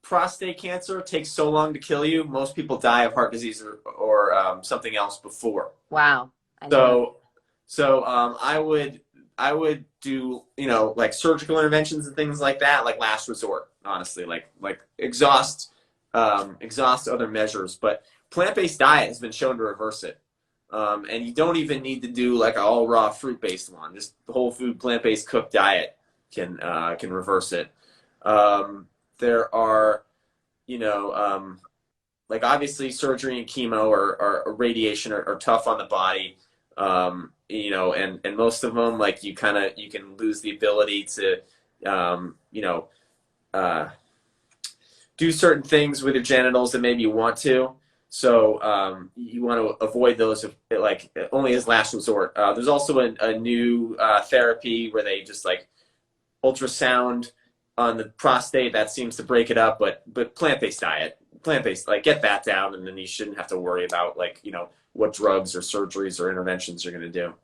prostate cancer takes so long to kill you. Most people die of heart disease or something else before. Wow. I would do, like surgical interventions and things like that, like last resort, honestly, like exhaust other measures. But plant-based diet has been shown to reverse it. And you don't even need to do like an all raw fruit based one. Just the whole food plant-based cooked diet can reverse it. There are, like obviously surgery and chemo or radiation are tough on the body. And most of them, like you can lose the ability to, do certain things with your genitals that maybe you want to. So you want to avoid those like only as last resort. There's also a new therapy where they just like ultrasound on the prostate that seems to break it up, but plant-based diet, like get that down, and then you shouldn't have to worry about like what drugs or surgeries or interventions you're going to do.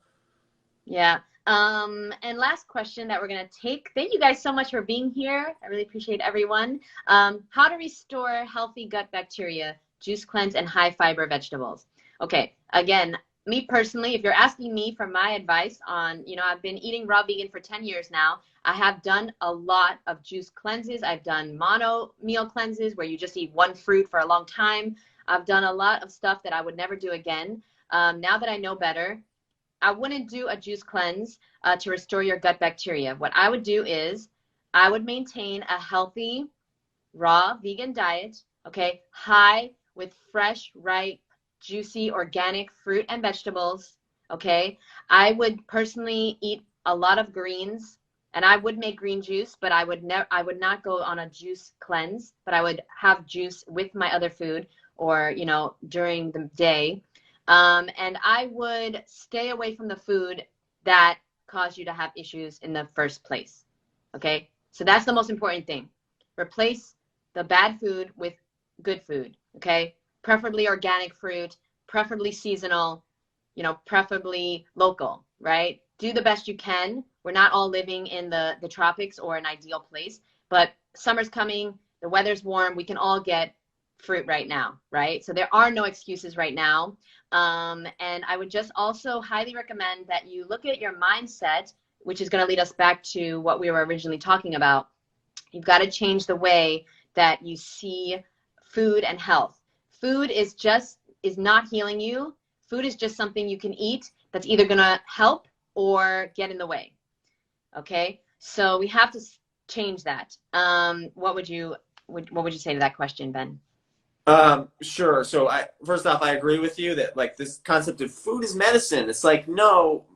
Yeah. And last question that we're going to take. Thank you guys so much for being here. I really appreciate everyone. How to restore healthy gut bacteria, juice cleanse, and high fiber vegetables. Okay. Again, me personally, if you're asking me for my advice on, I've been eating raw vegan for 10 years now. I have done a lot of juice cleanses. I've done mono meal cleanses where you just eat one fruit for a long time. I've done a lot of stuff that I would never do again. Now that I know better, I wouldn't do a juice cleanse to restore your gut bacteria. What I would do is I would maintain a healthy, raw vegan diet, okay, high with fresh, ripe, juicy, organic fruit and vegetables, okay? I would personally eat a lot of greens, and I would make green juice, but I would not go on a juice cleanse, but I would have juice with my other food or, during the day. And I would stay away from the food that caused you to have issues in the first place. Okay. So that's the most important thing. Replace the bad food with good food. Okay. Preferably organic fruit, preferably seasonal, preferably local, right? Do the best you can. We're not all living in the tropics or an ideal place, but summer's coming. The weather's warm. We can all get fruit right now, right? So there are no excuses right now. And I would just also highly recommend that you look at your mindset, which is going to lead us back to what we were originally talking about. You've got to change the way that you see food and health. Food is not healing you. Food is just something you can eat that's either going to help or get in the way. Okay? So we have to change that. What would you say to that question, Ben? Sure. So first off, I agree with you that like this concept of food is medicine. It's like, no,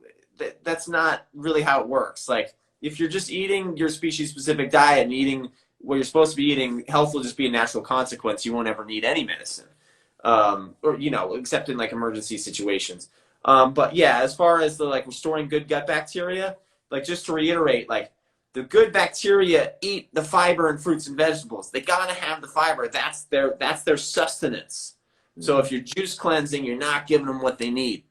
that's not really how it works. Like if you're just eating your species specific diet and eating what you're supposed to be eating, health will just be a natural consequence. You won't ever need any medicine. Or, except in like emergency situations. But yeah, as far as the like restoring good gut bacteria, like just to reiterate, like the good bacteria eat the fiber in fruits and vegetables. They gotta have the fiber. That's their sustenance. So if you're juice cleansing, you're not giving them what they need.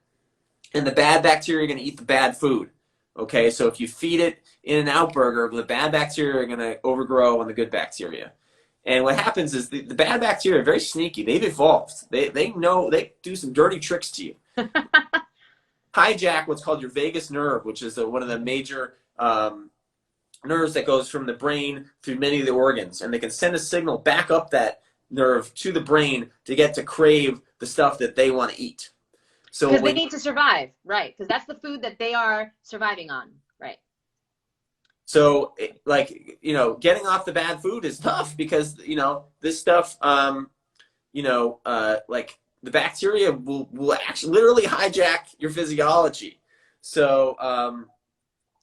And the bad bacteria are gonna eat the bad food. Okay, so if you feed it In-N-Out burger, the bad bacteria are gonna overgrow on the good bacteria. And what happens is the bad bacteria are very sneaky. They've evolved. They know, they do some dirty tricks to you. Hijack what's called your vagus nerve, which is one of the major nerves that goes from the brain through many of the organs. And they can send a signal back up that nerve to the brain to get to crave the stuff that they want to eat. So because they need to survive, right? Because that's the food that they are surviving on, right? So, getting off the bad food is tough because, this stuff, like the bacteria will actually literally hijack your physiology. So,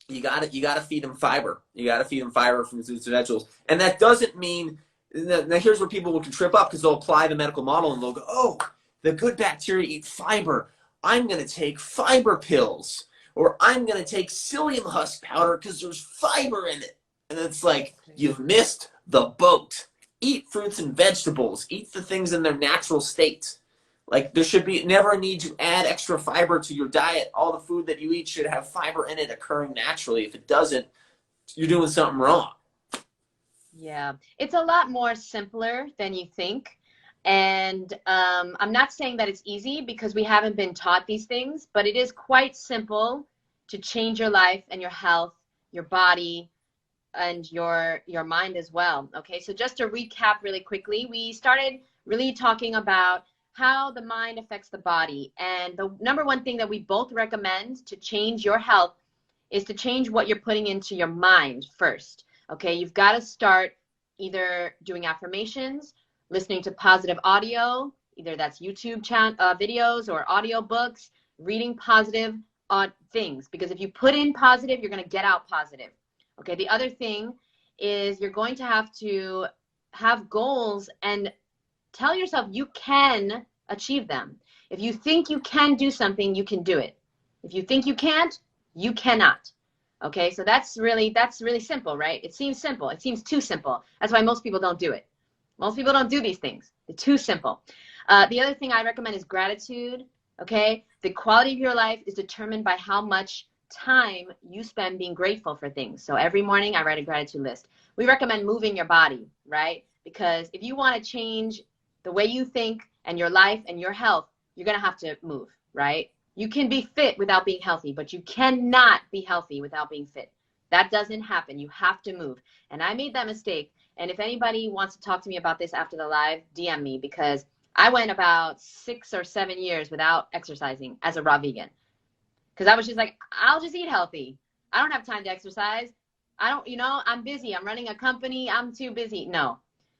you gotta feed them fiber. You gotta feed them fiber from fruits and vegetables. And that doesn't mean, now here's where people can trip up because they'll apply the medical model and they'll go, oh, the good bacteria eat fiber. I'm gonna take fiber pills. Or I'm going to take psyllium husk powder because there's fiber in it. And it's like, you've missed the boat. Eat fruits and vegetables. Eat the things in their natural state. Like, there should be never a need to add extra fiber to your diet. All the food that you eat should have fiber in it occurring naturally. If it doesn't, you're doing something wrong. Yeah, it's a lot more simpler than you think. And I'm not saying that it's easy because we haven't been taught these things, but it is quite simple to change your life and your health, your body, and your mind as well. Okay, so just to recap really quickly, we started really talking about how the mind affects the body. And the number one thing that we both recommend to change your health is to change what you're putting into your mind first. Okay, you've got to start either doing affirmations, listening to positive audio, either that's YouTube videos or audio books, reading positive things. Because if you put in positive, you're going to get out positive. Okay, the other thing is you're going to have goals and tell yourself you can achieve them. If you think you can do something, you can do it. If you think you can't, you cannot. Okay, so that's really simple, right? It seems simple. It seems too simple. That's why most people don't do it. Most people don't do these things. They're too simple. The other thing I recommend is gratitude, okay? The quality of your life is determined by how much time you spend being grateful for things. So every morning I write a gratitude list. We recommend moving your body, right? Because if you want to change the way you think and your life and your health, you're going to have to move, right? You can be fit without being healthy, but you cannot be healthy without being fit. That doesn't happen. You have to move. And I made that mistake. And if anybody wants to talk to me about this after the live, DM me, because I went about 6 or 7 years without exercising as a raw vegan. Because I was just like, I'll just eat healthy. I don't have time to exercise. I'm busy. I'm running a company. I'm too busy. No.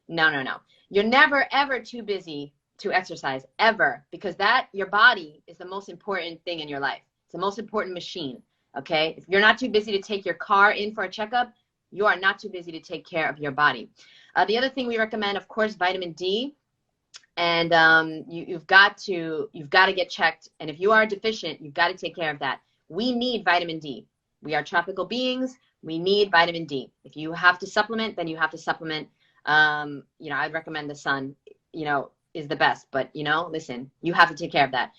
You're never, ever too busy to exercise, ever. Because your body is the most important thing in your life. It's the most important machine, okay? If you're not too busy to take your car in for a checkup, you are not too busy to take care of your body. The other thing we recommend, of course, vitamin D. And you've got to get checked. And if you are deficient, you've got to take care of that. We need vitamin D. We are tropical beings. We need vitamin D. If you have to supplement, then you have to supplement. I'd recommend the sun, is the best. But, listen, you have to take care of that.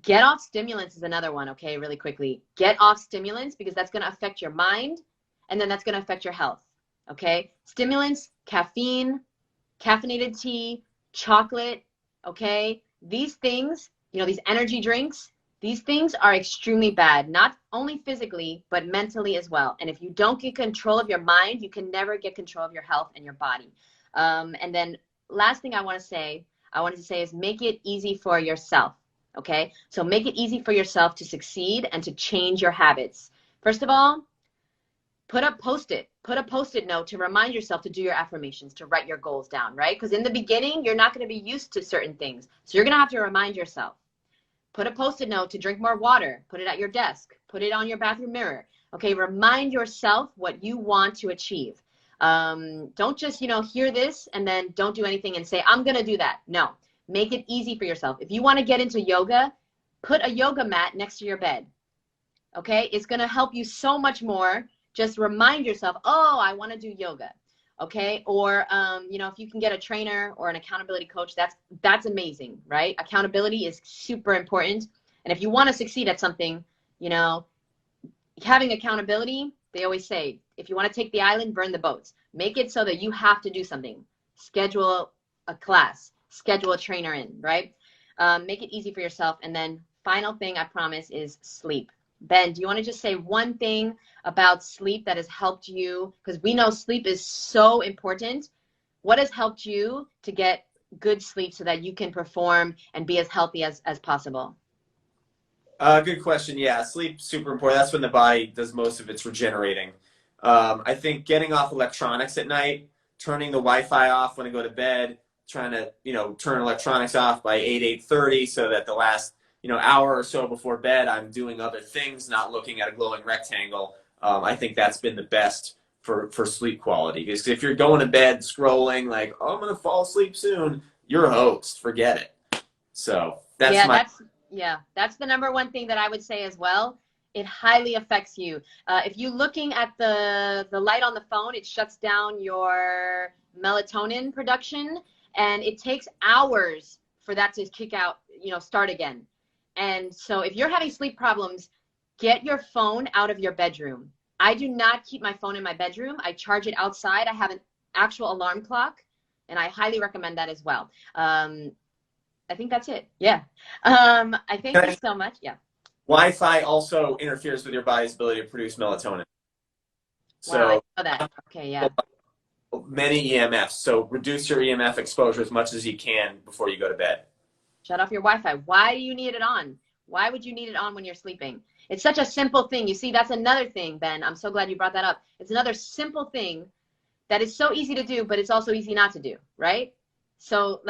Get off stimulants is another one, okay, really quickly. Get off stimulants because that's going to affect your mind, and then that's going to affect your health, okay? Stimulants, caffeine, caffeinated tea, chocolate, okay? These things, you know, these energy drinks, these things are extremely bad, not only physically, but mentally as well. And if you don't get control of your mind, you can never get control of your health and your body. And then last thing I wanted to say is make it easy for yourself, okay? So make it easy for yourself to succeed and to change your habits. First of all, put a post-it note to remind yourself to do your affirmations, to write your goals down, right? Because in the beginning, you're not going to be used to certain things. So you're going to have to remind yourself. Put a post-it note to drink more water. Put it at your desk. Put it on your bathroom mirror. Okay, remind yourself what you want to achieve. Don't just, hear this and then don't do anything and say, I'm going to do that. No, make it easy for yourself. If you want to get into yoga, put a yoga mat next to your bed. Okay, it's going to help you so much more. Just remind yourself, oh, I want to do yoga. Okay, or if you can get a trainer or an accountability coach, that's amazing, right? Accountability is super important. And if you want to succeed at something, having accountability, they always say, if you want to take the island, burn the boats. Make it so that you have to do something. Schedule a class, schedule a trainer in, right? Make it easy for yourself. And then final thing I promise is sleep. Ben, do you want to just say one thing about sleep that has helped you? Because we know sleep is so important. What has helped you to get good sleep so that you can perform and be as healthy as possible? Good question. Yeah, sleep super important. That's when the body does most of its regenerating. I think getting off electronics at night, turning the Wi-Fi off when I go to bed, trying to turn electronics off by 8:30 so that the last hour or so before bed I'm doing other things, not looking at a glowing rectangle. I think that's been the best for sleep quality. Because if you're going to bed scrolling like, oh, I'm gonna fall asleep soon, you're a host. Forget it. So that's the number one thing that I would say as well. It highly affects you. If you're looking at the light on the phone, it shuts down your melatonin production, and it takes hours for that to kick out, start again. And so if you're having sleep problems, get your phone out of your bedroom. I do not keep my phone in my bedroom. I charge it outside. I have an actual alarm clock, and I highly recommend that as well. I think that's it. Yeah. I thank you so much. Yeah. Wi-Fi also interferes with your body's ability to produce melatonin. So wow, I know that. Okay, yeah. Many EMFs. So reduce your EMF exposure as much as you can before you go to bed. Shut off your Wi-Fi. Why do you need it on? Why would you need it on when you're sleeping? It's such a simple thing. You see, that's another thing, Ben. I'm so glad you brought that up. It's another simple thing that is so easy to do, but it's also easy not to do, right? So,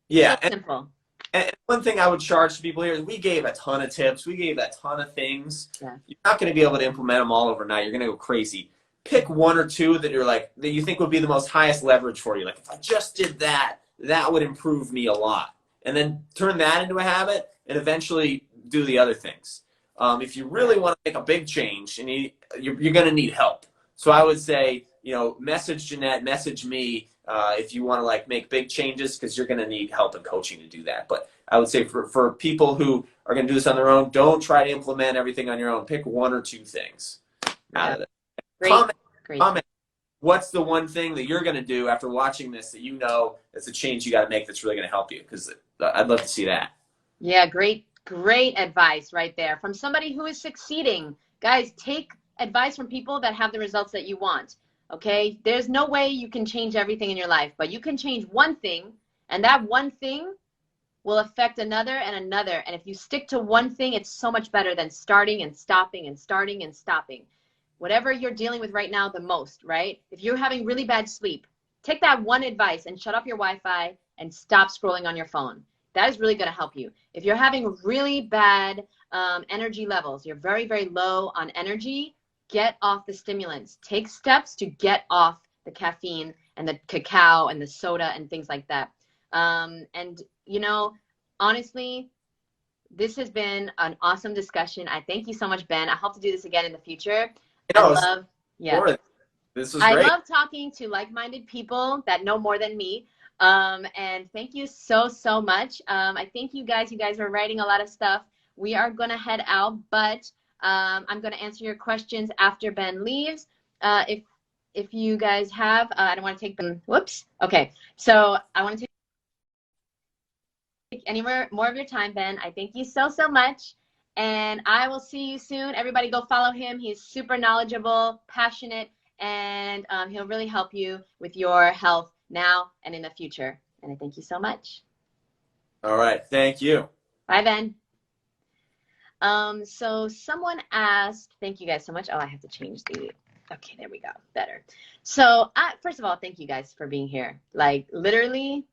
yeah, so simple. And one thing I would charge to people here is we gave a ton of tips. We gave a ton of things. Yeah. You're not going to be able to implement them all overnight. You're going to go crazy. Pick one or two that that you think would be the most highest leverage for you. Like, if I just did that, that would improve me a lot. And then turn that into a habit and eventually do the other things. If you really want to make a big change, and you're going to need help. So I would say, message Jeanette, message me if you want to make big changes, because you're going to need help and coaching to do that. But I would say for people who are going to do this on their own, don't try to implement everything on your own. Pick one or two things out of it. Comment. What's the one thing that you're going to do after watching this that that's a change you got to make that's really going to help you? Because I'd love to see that. Yeah, great advice right there from somebody who is succeeding. Guys, take advice from people that have the results that you want. Okay, there's no way you can change everything in your life, but you can change one thing, and that one thing will affect another and another. And if you stick to one thing, it's so much better than starting and stopping and starting and stopping. Whatever you're dealing with right now the most, right? If you're having really bad sleep, take that one advice and shut off your Wi-Fi and stop scrolling on your phone. That is really going to help you. If you're having really bad energy levels, you're very, very low on energy, get off the stimulants. Take steps to get off the caffeine and the cacao and the soda and things like that. And, honestly, this has been an awesome discussion. I thank you so much, Ben. I hope to do this again in the future. This was great. I love talking to like-minded people that know more than me. And thank you so, so much. I thank you guys. You guys are writing a lot of stuff. We are going to head out, but I'm going to answer your questions after Ben leaves. If you guys have, I don't want to take Ben. Whoops. Okay. So I want to take any more of your time, Ben. I thank you so much. And I will see you soon. Everybody go follow him. He's super knowledgeable, passionate, and he'll really help you with your health now and in the future. And I thank you so much. All right. Thank you. Bye, Ben. So someone asked, thank you guys so much. Oh, I have to change the, okay, there we go. Better. So first of all, thank you guys for being here. Like literally,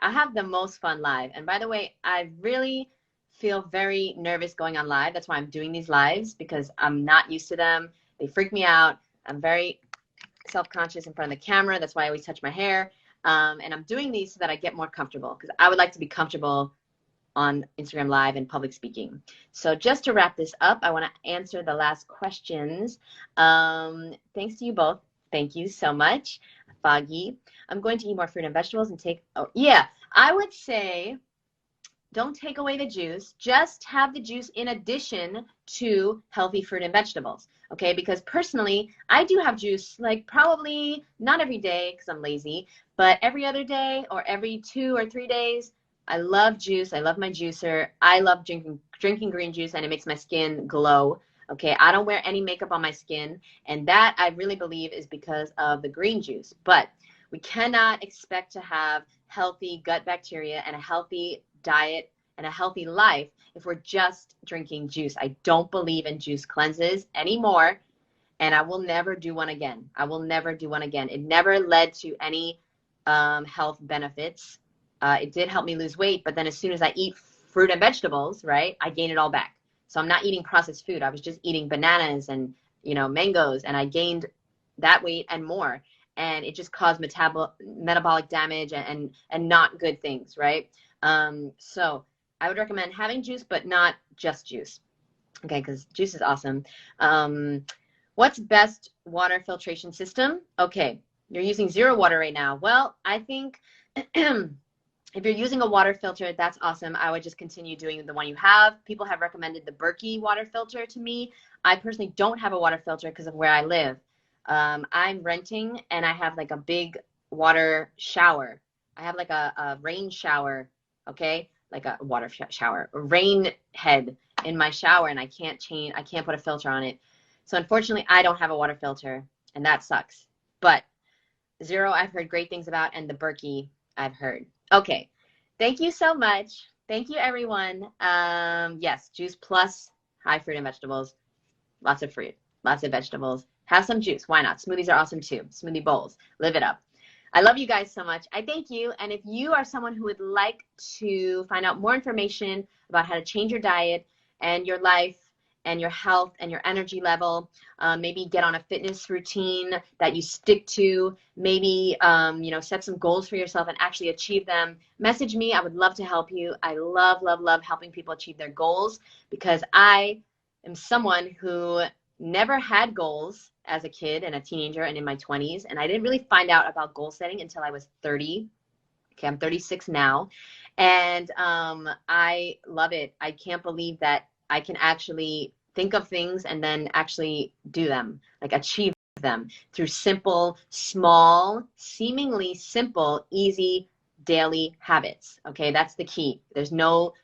I have the most fun live. And by the way, I really feel very nervous going on live. That's why I'm doing these lives, because I'm not used to them. They freak me out. I'm very self-conscious in front of the camera. That's why I always touch my hair. And I'm doing these so that I get more comfortable, because I would like to be comfortable on Instagram Live and public speaking. So just to wrap this up, I want to answer the last questions. Thanks to you both. Thank you so much. Foggy, I'm going to eat more fruit and vegetables and take, oh yeah, I would say don't take away the juice, just have the juice in addition to healthy fruit and vegetables, okay? Because personally, I do have juice, like probably not every day because I'm lazy, but every other day or every 2 or 3 days. I love juice. I love my juicer. I love drinking green juice, and it makes my skin glow. Okay, I don't wear any makeup on my skin, and that I really believe is because of the green juice. But we cannot expect to have healthy gut bacteria and a healthy diet and a healthy life if we're just drinking juice. I don't believe in juice cleanses anymore, and I will never do one again. I will never do one again. It never led to any health benefits. It did help me lose weight, but then as soon as I eat fruit and vegetables, right, I gain it all back. So I'm not eating processed food. I was just eating bananas and, mangoes, and I gained that weight and more. And it just caused metabolic damage and not good things, right? So I would recommend having juice, but not just juice. Okay, because juice is awesome. What's best water filtration system? Okay, you're using zero water right now. Well, I think if you're using a water filter, that's awesome. I would just continue doing the one you have. People have recommended the Berkey water filter to me. I personally don't have a water filter because of where I live. I'm renting, and I have like a big water shower. I have like a rain shower, okay? Like a water shower, a rain head in my shower, and I can't put a filter on it. So unfortunately, I don't have a water filter, and that sucks. But Zero, I've heard great things about, and the Berkey, I've heard. Okay, thank you so much. Thank you, everyone. Yes, juice plus high fruit and vegetables. Lots of fruit, lots of vegetables. Have some juice. Why not? Smoothies are awesome too. Smoothie bowls. Live it up. I love you guys so much. I thank you. And if you are someone who would like to find out more information about how to change your diet and your life and your health and your energy level, maybe get on a fitness routine that you stick to, maybe set some goals for yourself and actually achieve them, message me. I would love to help you. I love helping people achieve their goals, because I am someone who never had goals as a kid and a teenager and in my 20s, and I didn't really find out about goal setting until I was 30. Okay, I'm 36 now, and I love it. I can't believe that I can actually think of things and then actually do them, like achieve them through simple, small, seemingly simple, easy daily habits. Okay, that's the key. There's no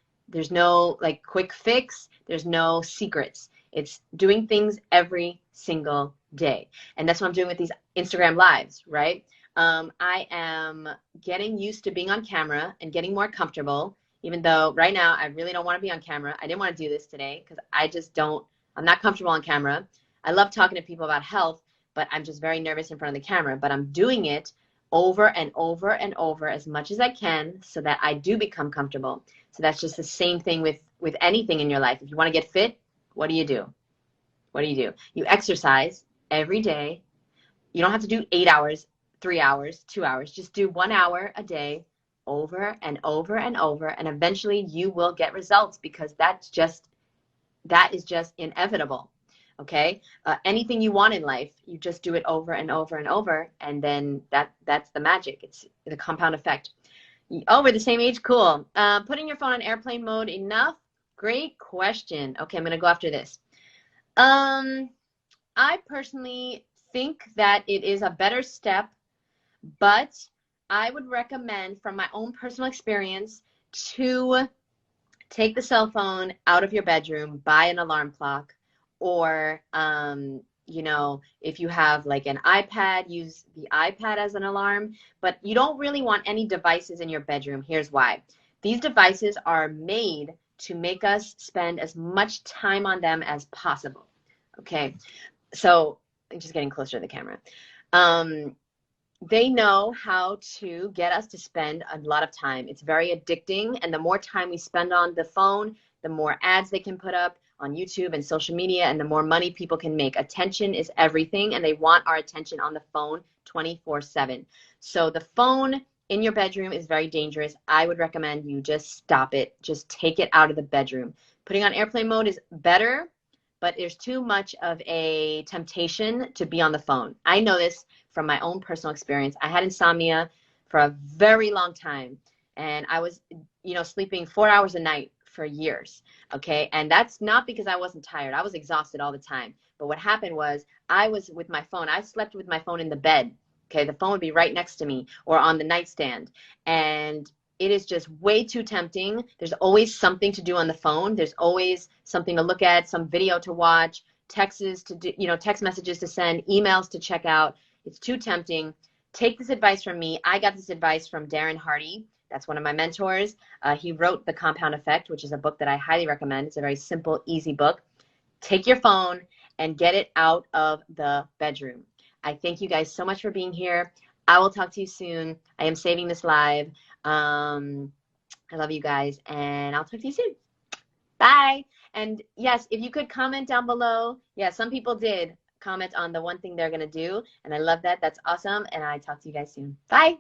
like quick fix. There's no secrets. It's doing things every single day. And that's what I'm doing with these Instagram lives, right? I am getting used to being on camera and getting more comfortable, even though right now I really don't want to be on camera. I didn't want to do this today because I'm not comfortable on camera. I love talking to people about health, but I'm just very nervous in front of the camera. But I'm doing it over and over and over as much as I can so that I do become comfortable. So that's just the same thing with anything in your life. If you want to get fit, what do you do? What do? You exercise every day. You don't have to do 8 hours, 3 hours, 2 hours. Just do 1 hour a day over and over and over, and eventually you will get results, because that is just inevitable. Okay, anything you want in life, you just do it over and over and over, and then that's the magic. It's the compound effect. Oh, we're the same age. Cool. Putting your phone on airplane mode enough? Great question. Okay, I'm gonna go after this. I personally think that it is a better step, but I would recommend, from my own personal experience, to take the cell phone out of your bedroom, buy an alarm clock, or, you know, if you have like an iPad, use the iPad as an alarm, but you don't really want any devices in your bedroom. Here's why. These devices are made to make us spend as much time on them as possible. Okay. So I'm just getting closer to the camera. They know how to get us to spend a lot of time. It's very addicting. And the more time we spend on the phone, the more ads they can put up on YouTube and social media, and the more money people can make. Attention is everything, and they want our attention on the phone 24/7. So the phone in your bedroom is very dangerous. I would recommend you just stop it. Just take it out of the bedroom. Putting on airplane mode is better, but there's too much of a temptation to be on the phone. I know this from my own personal experience. I had insomnia for a very long time, and I was, you know, sleeping 4 hours a night for years. Okay. And that's not because I wasn't tired. I was exhausted all the time. But what happened was I was with my phone. I slept with my phone in the bed. Okay. The phone would be right next to me or on the nightstand. And it is just way too tempting. There's always something to do on the phone. There's always something to look at, some video to watch, texts to do, you know, text messages to send, emails to check out. It's too tempting. Take this advice from me. I got this advice from Darren Hardy. That's one of my mentors. He wrote The Compound Effect, which is a book that I highly recommend. It's a very simple, easy book. Take your phone and get it out of the bedroom. I thank you guys so much for being here. I will talk to you soon. I am saving this live. I love you guys, and I'll talk to you soon. Bye. And yes, if you could comment down below. Yeah, some people did comment on the one thing they're going to do, and I love that. That's awesome, and I talk to you guys soon. Bye.